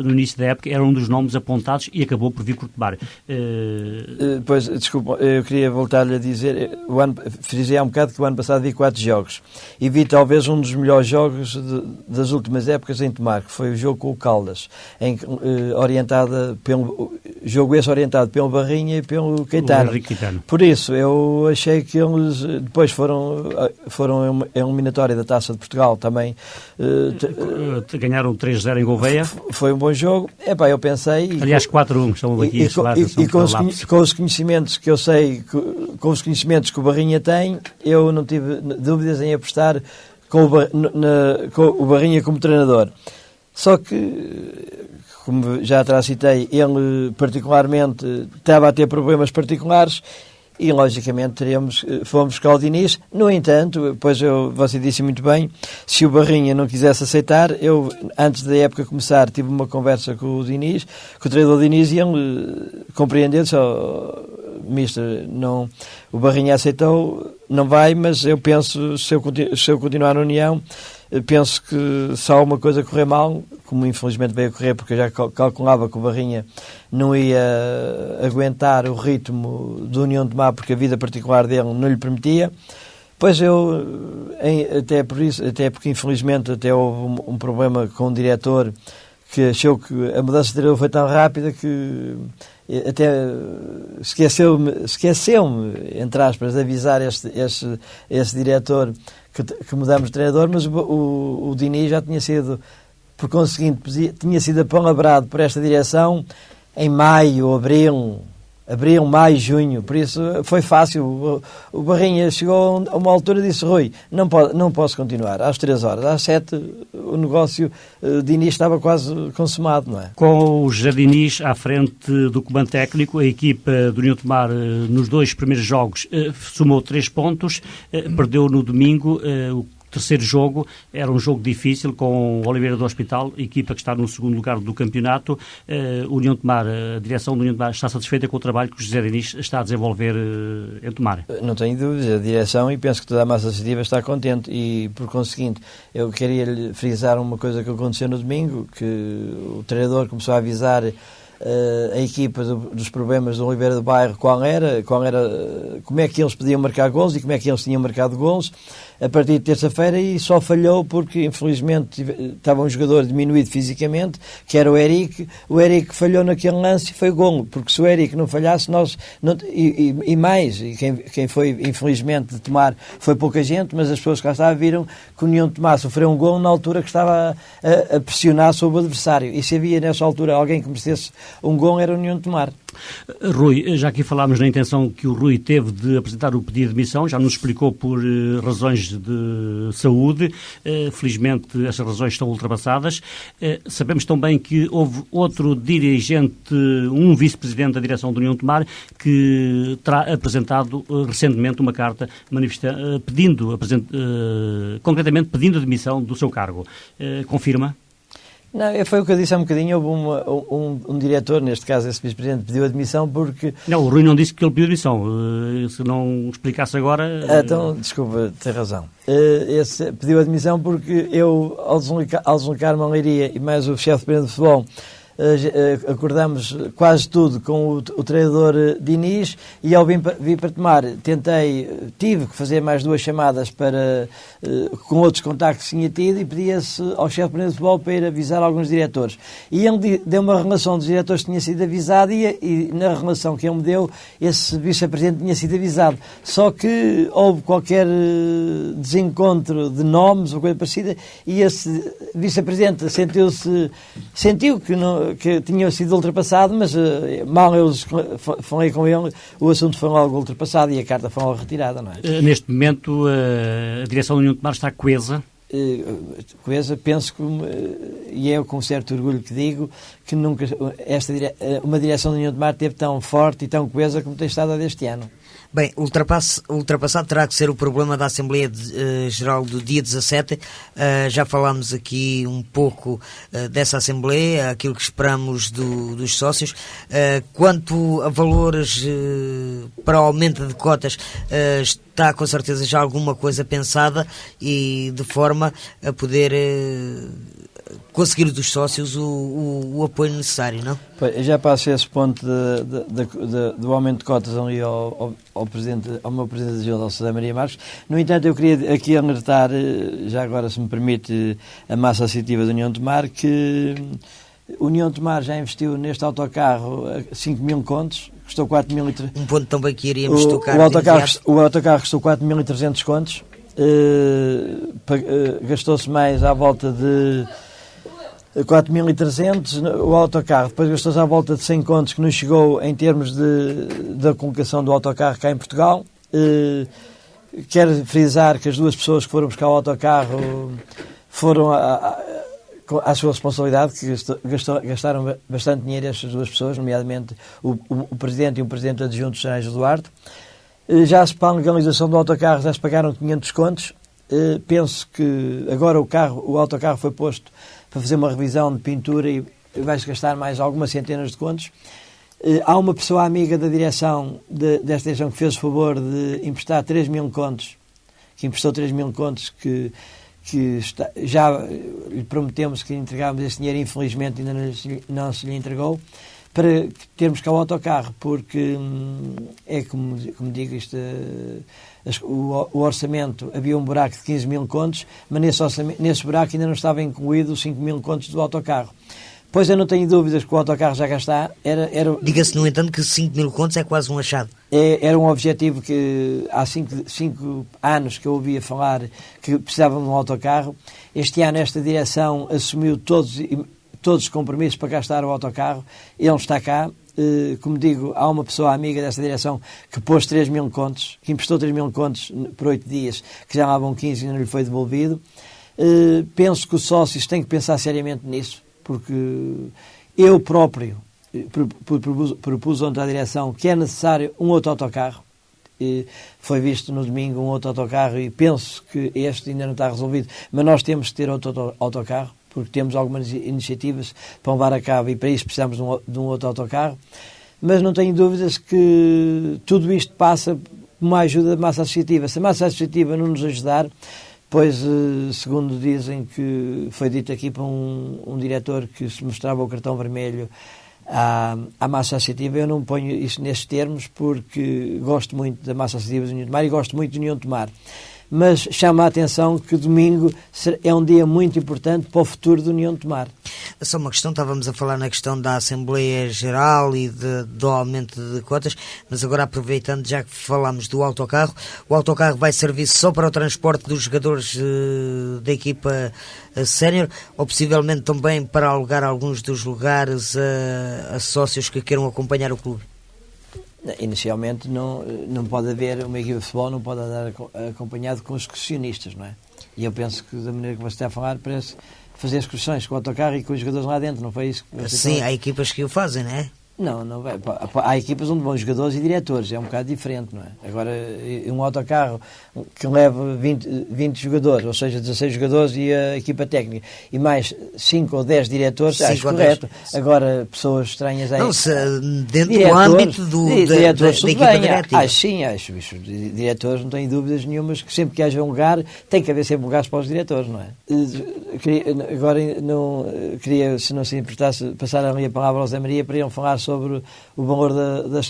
[SPEAKER 2] no início da época, era um dos nomes apontados e acabou por vir Tomar.
[SPEAKER 3] Pois, desculpa, eu queria voltar-lhe a dizer, frisei há um bocado que o ano passado vi 4 jogos e vi talvez um dos melhores jogos das últimas épocas em Tomar, que foi o jogo com o Caldas, orientado pelo Barrinha e pelo Caetano. Por isso, eu achei que eles depois foram foram a eliminatória da Taça de Portugal também.
[SPEAKER 2] Ganharam 3-0 em Gouveia.
[SPEAKER 3] Foi um bom jogo. Eu pensei...
[SPEAKER 2] Aliás, 4-1, estão aqui
[SPEAKER 3] com os conhecimentos que eu sei, com os conhecimentos que o Barrinha tem, eu não tive dúvidas em apostar com o Barrinha como treinador. Só que, como já atrás citei, ele particularmente estava a ter problemas particulares e, logicamente, fomos buscar o Diniz. No entanto, pois você disse muito bem, se o Barrinha não quisesse aceitar, eu, antes da época começar, tive uma conversa com o Diniz, com o treinador Diniz, e ele compreendeu, só, mister, não, o Barrinha aceitou, não vai, mas eu penso, se eu continuar na União, penso que se há uma coisa correr mal, como infelizmente veio a correr, porque eu já calculava que o Barrinha não ia aguentar o ritmo do União de Mar, porque a vida particular dele não lhe permitia, pois até porque infelizmente até houve um problema com o diretor, que achou que a mudança de diretor foi tão rápida que até esqueceu-me, entre aspas, de avisar esse diretor que mudamos de treinador, mas o Diniz já tinha sido, por conseguinte, tinha sido apalavrado por esta direção em maio, abril, maio, junho, por isso foi fácil. O Barrinha chegou a uma altura e disse: Rui, não posso continuar. Às 3 horas, às 7, o negócio Diniz estava quase consumado, não é?
[SPEAKER 2] Com o José Diniz à frente do comando técnico, a equipa do União de Mar nos 2 primeiros jogos somou 3 pontos, perdeu no domingo. O terceiro jogo era um jogo difícil com o Oliveira do Hospital, equipa que está no segundo lugar do campeonato. União de Mar, a direção do União de Mar está satisfeita com o trabalho que o José Diniz está a desenvolver em Tomar?
[SPEAKER 3] Não tenho dúvidas, a direção, e penso que toda a massa associativa está contente, e por conseguinte eu queria lhe frisar uma coisa que aconteceu no domingo, que o treinador começou a avisar a equipa dos problemas do Oliveira do Bairro, como é que eles podiam marcar golos e como é que eles tinham marcado golos a partir de terça-feira, e só falhou porque infelizmente estava um jogador diminuído fisicamente, que era o Eric falhou naquele lance e foi golo, porque se o Eric não falhasse, quem foi infelizmente de Tomar foi pouca gente, mas as pessoas que lá estavam viram que o União de Tomar sofreu um golo na altura que estava a pressionar sobre o adversário, e se havia nessa altura alguém que merecesse um golo era o União de Tomar.
[SPEAKER 2] Rui, já aqui falámos na intenção que o Rui teve de apresentar o pedido de demissão, já nos explicou por razões de saúde, felizmente essas razões estão ultrapassadas. Sabemos também que houve outro dirigente, um vice-presidente da direção do União de Mar, que terá apresentado recentemente uma carta concretamente pedindo a demissão do seu cargo. Confirma?
[SPEAKER 3] Não, foi o que eu disse há um bocadinho. Houve um diretor, neste caso esse vice-presidente, pediu admissão porque...
[SPEAKER 2] Não, o Rui não disse que ele pediu admissão. Se não explicasse agora...
[SPEAKER 3] Então, desculpa, tem razão. Esse pediu admissão porque eu, ao deslocar-me a Leiria e mais o chefe de futebol, acordamos quase tudo com o treinador Diniz, e ao vir para Tomar tive que fazer mais 2 chamadas com outros contactos que tinha tido, e pedia-se ao chefe de futebol para ir avisar alguns diretores, e ele deu uma relação dos diretores que tinha sido avisado, e na relação que ele me deu, esse vice-presidente tinha sido avisado, só que houve qualquer desencontro de nomes ou coisa parecida, e esse vice-presidente sentiu que tinha sido ultrapassado, mas mal eu falei com ele, o assunto foi logo ultrapassado e a carta foi logo retirada, não é?
[SPEAKER 2] Neste momento a direção da União de Mar está coesa?
[SPEAKER 3] Coesa, penso que, e eu com certo orgulho que digo, que nunca uma direção da União de Mar esteve tão forte e tão coesa como tem estado a deste ano.
[SPEAKER 1] Bem, ultrapassado terá que ser o problema da Assembleia Geral do dia 17. Já falámos aqui um pouco dessa Assembleia, aquilo que esperamos dos sócios. Quanto a valores para o aumento de cotas, está com certeza já alguma coisa pensada, e de forma a poder conseguir dos sócios o apoio necessário, não?
[SPEAKER 3] Já passo esse ponto do aumento de cotas ali ao meu Presidente da Junta, ao José Maria Marques. No entanto, eu queria aqui alertar, já agora, se me permite, a massa associativa da União de Mar, que a União de Mar já investiu neste autocarro 5.000 contos, custou 4.300.
[SPEAKER 1] Um ponto também que iríamos tocar.
[SPEAKER 3] O autocarro custou 4.300 contos. Gastou-se mais à volta de 4.300 o autocarro, depois gastou-se à volta de 100 contos, que nos chegou em termos da colocação do autocarro cá em Portugal. Quero frisar que as duas pessoas que foram buscar o autocarro foram à sua responsabilidade, que gastaram bastante dinheiro estas duas pessoas, nomeadamente o Presidente e o Presidente adjunto Generais Duarte. Já para a legalização do autocarro já se pagaram 500 contos. Penso que agora o autocarro foi posto para fazer uma revisão de pintura e vai-se gastar mais algumas centenas de contos. Há uma pessoa amiga da direção desta direção que fez o favor de emprestar 3.000 contos, que emprestou 3.000 contos, que já lhe prometemos que lhe entregávamos esse dinheiro, infelizmente ainda não se lhe entregou, para termos cá o autocarro, porque é como digo, o orçamento, havia um buraco de 15.000 contos, mas nesse buraco ainda não estava incluído os 5.000 contos do autocarro. Pois eu não tenho dúvidas que o autocarro já cá está.
[SPEAKER 1] Diga-se, no entanto, que 5.000 contos é quase um achado.
[SPEAKER 3] Era um objetivo que há 5 anos que eu ouvia falar que precisavam de um autocarro. Este ano esta direção assumiu todos os compromissos para gastar o autocarro. Ele está cá. Como digo, há uma pessoa amiga dessa direção que pôs 3.000 contos, que emprestou 3.000 contos por 8 dias, que já lá vão 15 e não lhe foi devolvido. Penso que os sócios têm que pensar seriamente nisso, porque eu próprio propus ontem à direção que é necessário um outro autocarro. Foi visto no domingo um outro autocarro e penso que este ainda não está resolvido, mas nós temos que ter outro autocarro, porque temos algumas iniciativas para levar a cabo e para isso precisamos de um outro autocarro. Mas não tenho dúvidas que tudo isto passa por uma ajuda da massa associativa. Se a massa associativa não nos ajudar, pois, segundo dizem que foi dito aqui por um diretor que se mostrava o cartão vermelho à massa associativa, eu não ponho isso nestes termos, porque gosto muito da massa associativa de União de Mar e gosto muito de União de Mar. Mas chama a atenção que domingo é um dia muito importante para o futuro da União de Tomar.
[SPEAKER 1] É só uma questão, estávamos a falar na questão da Assembleia Geral e do aumento de cotas, mas agora aproveitando, já que falámos do autocarro, o autocarro vai servir só para o transporte dos jogadores da equipa sénior, ou possivelmente também para alugar alguns dos lugares a sócios que queiram acompanhar o clube?
[SPEAKER 3] Inicialmente não pode haver uma equipa de futebol, não pode andar acompanhado com excursionistas, não é? E eu penso que da maneira que você está a falar parece fazer excursões com o autocarro e com os jogadores lá dentro, não foi isso que você
[SPEAKER 1] Sim, há equipas que o fazem, não é?
[SPEAKER 3] Não vai. Há equipas onde vão jogadores e diretores, é um bocado diferente, não é? Agora, um autocarro que leva 20 jogadores, ou seja, 16 jogadores e a equipa técnica, e mais 5 ou 10 diretores, acho correto. Agora, pessoas estranhas aí.
[SPEAKER 1] Não, dentro do âmbito da equipa diretiva.
[SPEAKER 3] Acho isso. Diretores, não tenho dúvidas nenhumas, que sempre que haja um lugar, tem que haver sempre lugares para os diretores, não é? Agora, queria, se não se importasse, passar ali a palavra ao Zé Maria para ele falar sobre o valor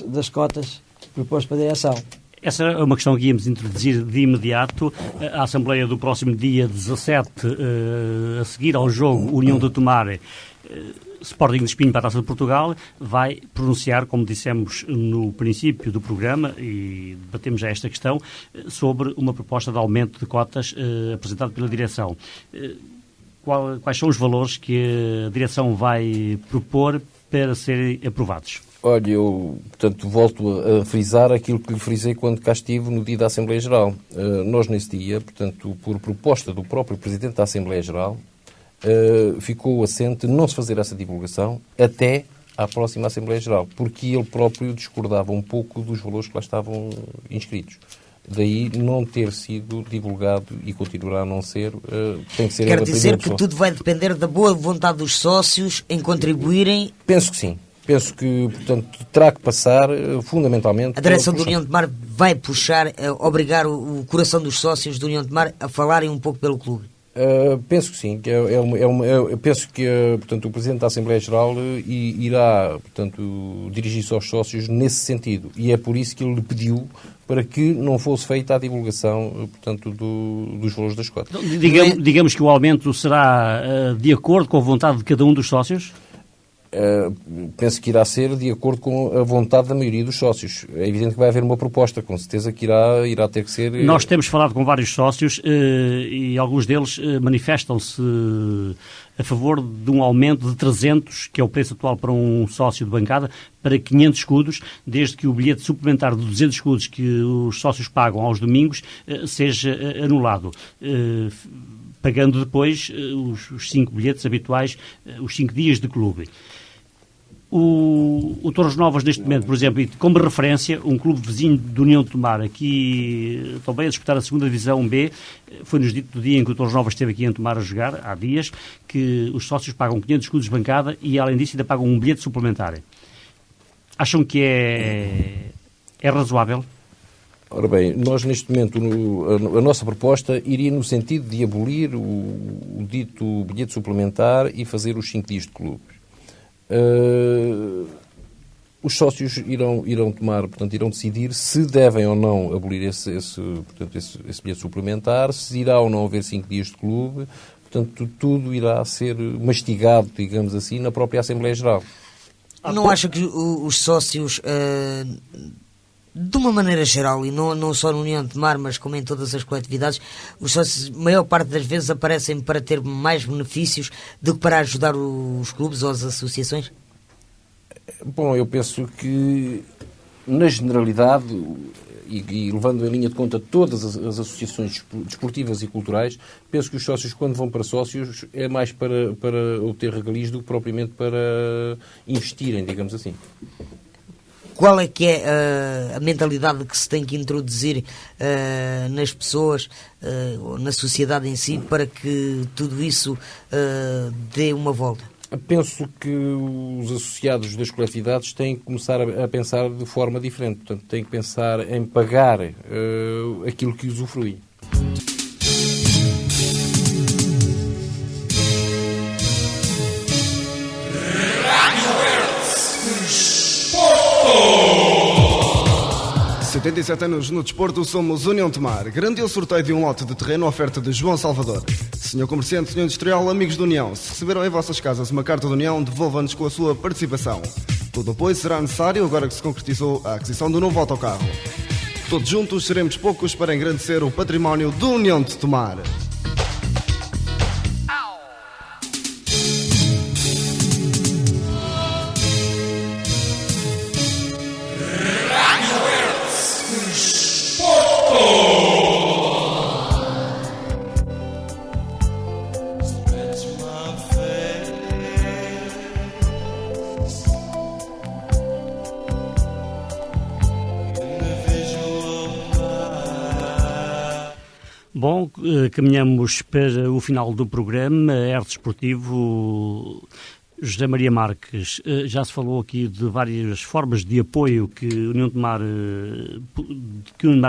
[SPEAKER 3] das cotas proposto para a direção.
[SPEAKER 2] Essa é uma questão que íamos introduzir de imediato. A Assembleia do próximo dia 17, a seguir ao jogo União de Tomar, Sporting de Espinho para a Taça de Portugal, vai pronunciar, como dissemos no princípio do programa, e debatemos já esta questão, sobre uma proposta de aumento de cotas apresentada pela direção. Quais são os valores que a direção vai propor para serem aprovados?
[SPEAKER 4] Olha, eu, portanto, volto a frisar aquilo que lhe frisei quando cá estive no dia da Assembleia Geral. Nós, nesse dia, portanto, por proposta do próprio Presidente da Assembleia Geral, ficou assente não se fazer essa divulgação até à próxima Assembleia Geral, porque ele próprio discordava um pouco dos valores que lá estavam inscritos. Daí não ter sido divulgado e continuará a não ser, tem que ser...
[SPEAKER 1] Quer dizer que tudo vai depender da boa vontade dos sócios em contribuírem?
[SPEAKER 4] Penso que sim. Penso que, portanto, terá que passar fundamentalmente...
[SPEAKER 1] A direção da União de Mar vai puxar, obrigar o coração dos sócios da União de Mar a falarem um pouco pelo clube?
[SPEAKER 4] Penso que sim. Penso que portanto, o Presidente da Assembleia Geral irá, portanto, dirigir-se aos sócios nesse sentido. E é por isso que ele lhe pediu para que não fosse feita a divulgação, portanto, dos valores das cotas.
[SPEAKER 2] Digamos que o aumento será de acordo com a vontade de cada um dos sócios?
[SPEAKER 4] penso que irá ser de acordo com a vontade da maioria dos sócios. É evidente que vai haver uma proposta, com certeza que irá ter que ser...
[SPEAKER 2] Nós temos falado com vários sócios e alguns deles manifestam-se a favor de um aumento de 300, que é o preço atual para um sócio de bancada, para 500 escudos, desde que o bilhete suplementar de 200 escudos que os sócios pagam aos domingos seja anulado, pagando depois os 5 bilhetes habituais, os 5 dias de clube. O Torres Novas, neste momento, por exemplo, e como referência, um clube vizinho de União de Tomar, aqui também a disputar a 2ª Divisão B, foi-nos dito no dia em que o Torres Novas esteve aqui em Tomar a jogar, há dias, que os sócios pagam 500 escudos de bancada e, além disso, ainda pagam um bilhete suplementar. Acham que é razoável?
[SPEAKER 4] Ora bem, nós neste momento, a nossa proposta iria no sentido de abolir o dito bilhete suplementar e fazer os 5 dias de clube. Os sócios irão tomar, portanto, irão decidir se devem ou não abolir esse bilhete suplementar, se irá ou não haver 5 dias de clube. Portanto, tudo irá ser mastigado, digamos assim, na própria Assembleia Geral.
[SPEAKER 1] Não acha que os sócios, de uma maneira geral, e não só na União de Tomar, mas como em todas as coletividades, os sócios, a maior parte das vezes, aparecem para ter mais benefícios do que para ajudar os clubes ou as associações?
[SPEAKER 4] Bom, eu penso que, na generalidade, e levando em linha de conta todas as associações desportivas e culturais, penso que os sócios, quando vão para sócios, é mais para obter regalias do que propriamente para investirem, digamos assim.
[SPEAKER 1] Qual é que é a mentalidade que se tem que introduzir nas pessoas, ou na sociedade em si, para que tudo isso dê uma volta?
[SPEAKER 4] Penso que os associados das coletividades têm que começar a pensar de forma diferente. Portanto, têm que pensar em pagar aquilo que usufrui.
[SPEAKER 6] Há 77 anos no desporto, somos União de Tomar. Grandioso sorteio de um lote de terreno, oferta de João Salvador. Senhor comerciante, senhor industrial, amigos da União, se receberam em vossas casas uma carta da União, devolvam-nos com a sua participação. Todo apoio será necessário agora que se concretizou a aquisição do novo autocarro. Todos juntos seremos poucos para engrandecer o património da União de Tomar.
[SPEAKER 2] Bom, caminhamos para o final do programa. Arte Desportivo, José Maria Marques, já se falou aqui de várias formas de apoio que o União de Tomar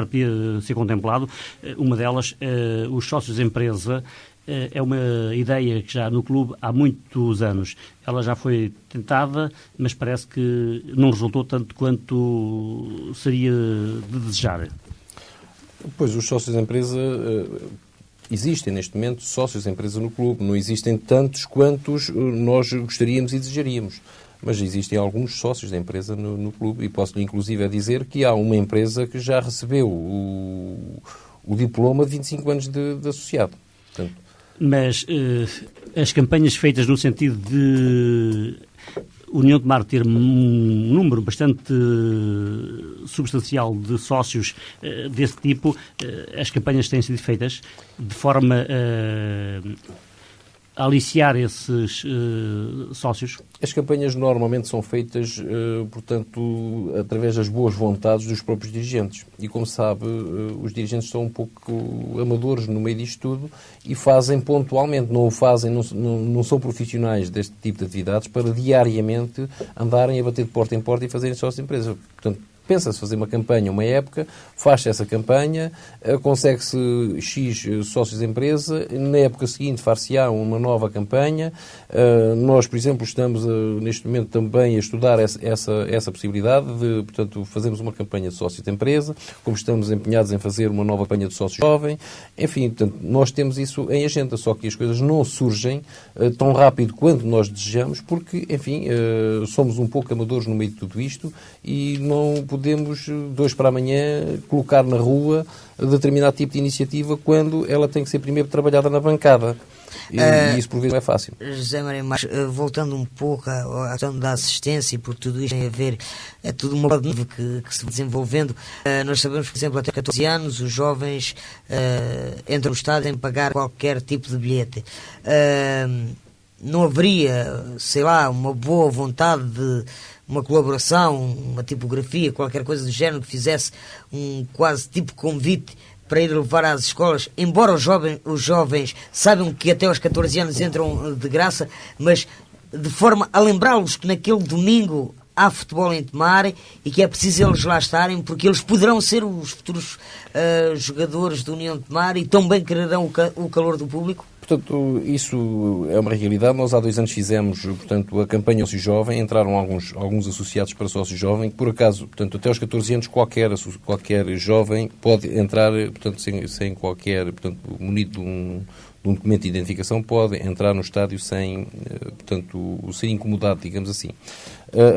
[SPEAKER 2] podia ser contemplado. Uma delas, os sócios empresa, é uma ideia que já no clube há muitos anos. Ela já foi tentada, mas parece que não resultou tanto quanto seria de desejar.
[SPEAKER 4] Pois, os sócios de empresa, existem neste momento sócios de empresa no clube, não existem tantos quantos nós gostaríamos e desejaríamos, mas existem alguns sócios de empresa no clube e posso-lhe inclusive dizer que há uma empresa que já recebeu o diploma de 25 anos de associado. Portanto,
[SPEAKER 2] mas as campanhas feitas no sentido de União de Tomar ter um número bastante substancial de sócios desse tipo, as campanhas têm sido feitas de forma a aliciar esses sócios?
[SPEAKER 4] As campanhas normalmente são feitas, portanto, através das boas vontades dos próprios dirigentes. E, como sabe, os dirigentes são um pouco amadores no meio disto tudo e fazem pontualmente, não são profissionais deste tipo de atividades para diariamente andarem a bater de porta em porta e fazerem sócios de empresa. Portanto, pensa-se fazer uma campanha, uma época, faz-se essa campanha, consegue-se X sócios de empresa, na época seguinte far-se-á uma nova campanha. Nós, por exemplo, estamos neste momento também a estudar essa possibilidade de, portanto, fazermos uma campanha de sócios de empresa, como estamos empenhados em fazer uma nova campanha de sócio jovem. Enfim, portanto, nós temos isso em agenda, só que as coisas não surgem tão rápido quanto nós desejamos, porque, enfim, somos um pouco amadores no meio de tudo isto e não podemos, de hoje para amanhã, colocar na rua determinado tipo de iniciativa quando ela tem que ser primeiro trabalhada na bancada. E isso por vezes não é fácil.
[SPEAKER 1] José Maria Marques, voltando um pouco à questão da assistência, porque tudo isto tem a ver, é tudo uma bola de neve que se vai desenvolvendo. Nós sabemos, por exemplo, até 14 anos os jovens entram no estádio sem pagar qualquer tipo de bilhete. Não haveria, sei lá, uma boa vontade de uma colaboração, uma tipografia, qualquer coisa do género que fizesse um quase tipo convite para ir levar às escolas, embora os jovens saibam que até aos 14 anos entram de graça, mas de forma a lembrá-los que naquele domingo há futebol em Tomar e que é preciso eles lá estarem, porque eles poderão ser os futuros jogadores da União de Tomar e também quererão o calor do público.
[SPEAKER 4] Portanto, isso é uma realidade. Nós há 2 anos fizemos, portanto, a campanha Sócio Jovem, entraram alguns associados para Sócio Jovem, que por acaso, portanto, até aos 14 anos qualquer jovem pode entrar, portanto, sem qualquer, portanto, munido de um documento de identificação, pode entrar no estádio sem ser incomodado, digamos assim.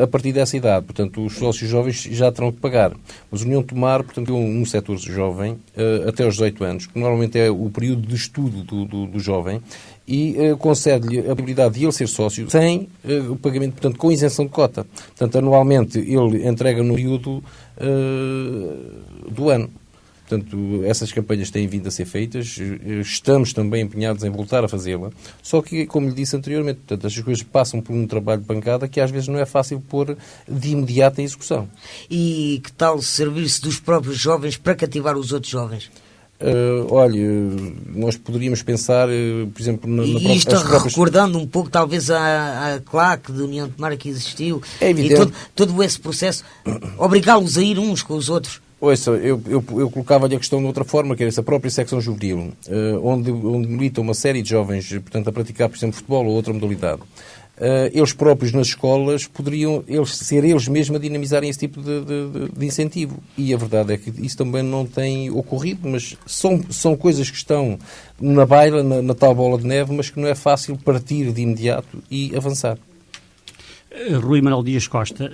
[SPEAKER 4] A partir dessa idade, portanto, os sócios jovens já terão que pagar. Mas a União de Tomar, portanto, um setor jovem, até aos 18 anos, que normalmente é o período de estudo do jovem, e concede-lhe a possibilidade de ele ser sócio sem o pagamento, portanto, com isenção de cota. Portanto, anualmente ele entrega no período do ano. Portanto, essas campanhas têm vindo a ser feitas, estamos também empenhados em voltar a fazê-la, só que, como lhe disse anteriormente, portanto, estas coisas passam por um trabalho de bancada que às vezes não é fácil pôr de imediato em execução.
[SPEAKER 1] E que tal servir-se dos próprios jovens para cativar os outros jovens?
[SPEAKER 4] Olha, nós poderíamos pensar, por exemplo,
[SPEAKER 1] e isto recordando um pouco talvez a claque de União de Tomar que existiu,
[SPEAKER 4] é evidente.
[SPEAKER 1] E todo esse processo, obrigá-los a ir uns com os outros.
[SPEAKER 4] Ouça, eu colocava-lhe a questão de outra forma, que era essa própria secção juvenil, onde milita uma série de jovens, portanto, a praticar, por exemplo, futebol ou outra modalidade. Eles próprios nas escolas poderiam ser eles mesmos a dinamizarem esse tipo de incentivo. E a verdade é que isso também não tem ocorrido, mas são coisas que estão na baila, na tal bola de neve, mas que não é fácil partir de imediato e avançar.
[SPEAKER 2] Rui Manuel Dias Costa,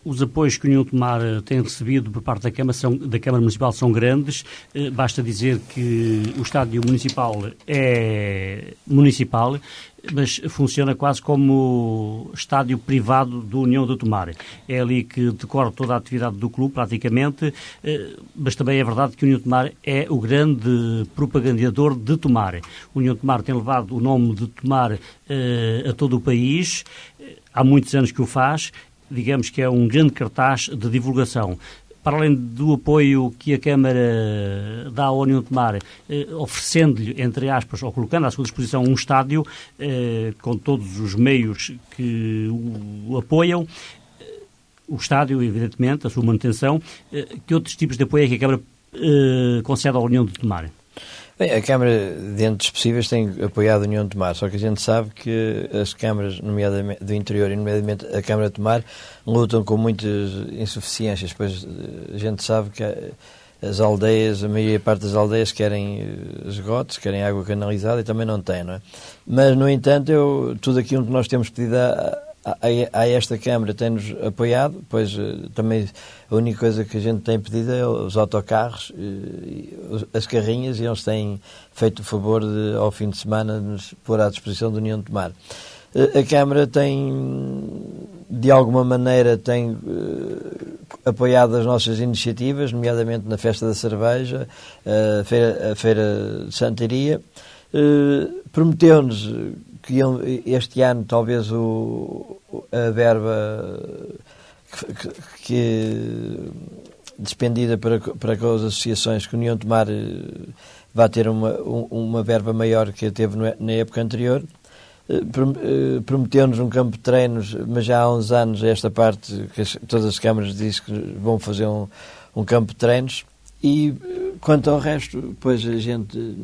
[SPEAKER 2] os apoios que a União de Tomar tem recebido por parte da Câmara Municipal são grandes. Basta dizer que o estádio municipal é municipal, mas funciona quase como estádio privado da União de Tomar. É ali que decorre toda a atividade do clube, praticamente, mas também é verdade que a União de Tomar é o grande propagandador de Tomar. A União de Tomar tem levado o nome de Tomar a todo o país, há muitos anos que o faz. Digamos que é um grande cartaz de divulgação. Para além do apoio que a Câmara dá à União de Tomar, oferecendo-lhe, entre aspas, ou colocando à sua disposição um estádio, com todos os meios que o apoiam, o estádio, evidentemente, a sua manutenção, que outros tipos de apoio é que a Câmara concede à União de Tomar?
[SPEAKER 3] Bem, a Câmara, dentro dos possíveis, tem apoiado a União de Tomar, só que a gente sabe que as câmaras, nomeadamente do interior e nomeadamente a Câmara de Tomar, lutam com muitas insuficiências, pois a gente sabe que as aldeias, a maioria parte das aldeias querem esgotos, querem água canalizada e também não têm, não é? Mas, no entanto, tudo aquilo que nós temos pedido a esta Câmara tem-nos apoiado, pois também a única coisa que a gente tem pedido é os autocarros, as carrinhas, e eles têm feito o favor de, ao fim de semana, nos pôr à disposição da União de Tomar. A Câmara tem, de alguma maneira, apoiado as nossas iniciativas, nomeadamente na Festa da Cerveja, a Feira de Santaria. Prometeu-nos que este ano talvez a verba que despendida para com as associações que a União de Tomar vai ter uma verba maior que teve na época anterior. prometeu-nos um campo de treinos, mas já há uns anos esta parte, que todas as câmaras dizem que vão fazer um campo de treinos, e quanto ao resto, pois a gente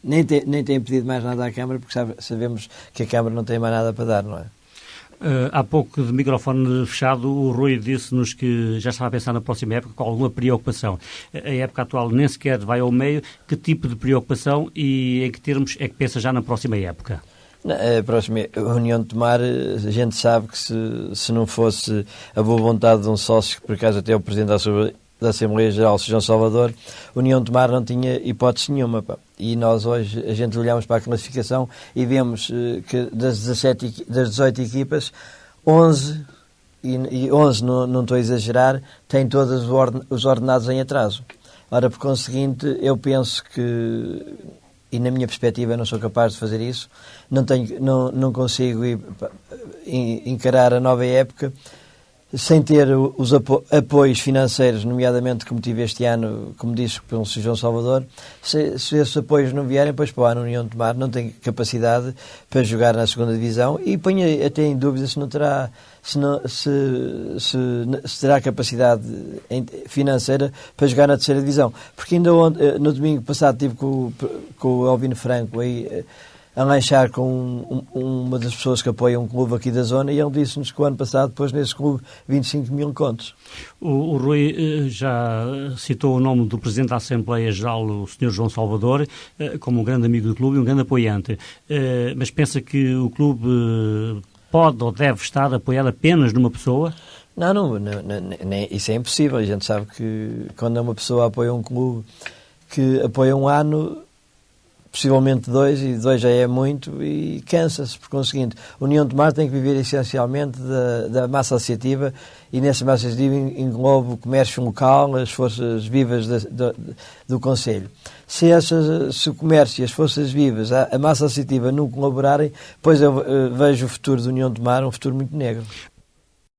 [SPEAKER 3] nem tem pedido mais nada à Câmara, porque sabemos que a Câmara não tem mais nada para dar, não é?
[SPEAKER 2] Há pouco, de microfone fechado, o Rui disse-nos que já estava a pensar na próxima época com alguma preocupação. A época atual nem sequer vai ao meio. Que tipo de preocupação e em que termos é que pensa já na próxima época?
[SPEAKER 3] A próxima União de Tomar, a gente sabe que se não fosse a boa vontade de um sócio, que por acaso até é o Presidente da Assembleia Geral, João Salvador, a União de Tomar não tinha hipótese nenhuma. Pá. E nós hoje, a gente olhamos para a classificação e vemos que das 18 equipas, 11, e 11 não estou a exagerar, têm todos os ordenados em atraso. Ora, por conseguinte, eu penso que, e na minha perspectiva eu não sou capaz de fazer isso, não consigo encarar a nova época sem ter os apoios financeiros, nomeadamente como tive este ano, como disse pelo Sr. João Salvador. Se esses apoios não vierem, pois para o ano a União de Tomar não tem capacidade para jogar na segunda divisão, e ponho até em dúvida se não terá, se terá capacidade financeira para jogar na terceira divisão. Porque ainda no domingo passado estive com o Albino Franco aí a lanchar com uma das pessoas que apoia um clube aqui da zona, e ele disse-nos que o ano passado pôs nesse clube 25 mil contos.
[SPEAKER 2] O Rui já citou o nome do Presidente da Assembleia Geral, o Sr. João Salvador, como um grande amigo do clube e um grande apoiante. Mas pensa que o clube pode ou deve estar apoiado apenas numa pessoa?
[SPEAKER 3] Não, isso é impossível. A gente sabe que quando uma pessoa apoia um clube que apoia um ano, possivelmente 2, e 2 já é muito, e cansa-se. Por conseguinte, a União de Tomar tem que viver essencialmente da massa associativa, e nessa massa associativa engloba o comércio local, as forças vivas do Conselho. Se o comércio e as forças vivas, a massa associativa não colaborarem, pois eu vejo o futuro da União de Tomar um futuro muito negro.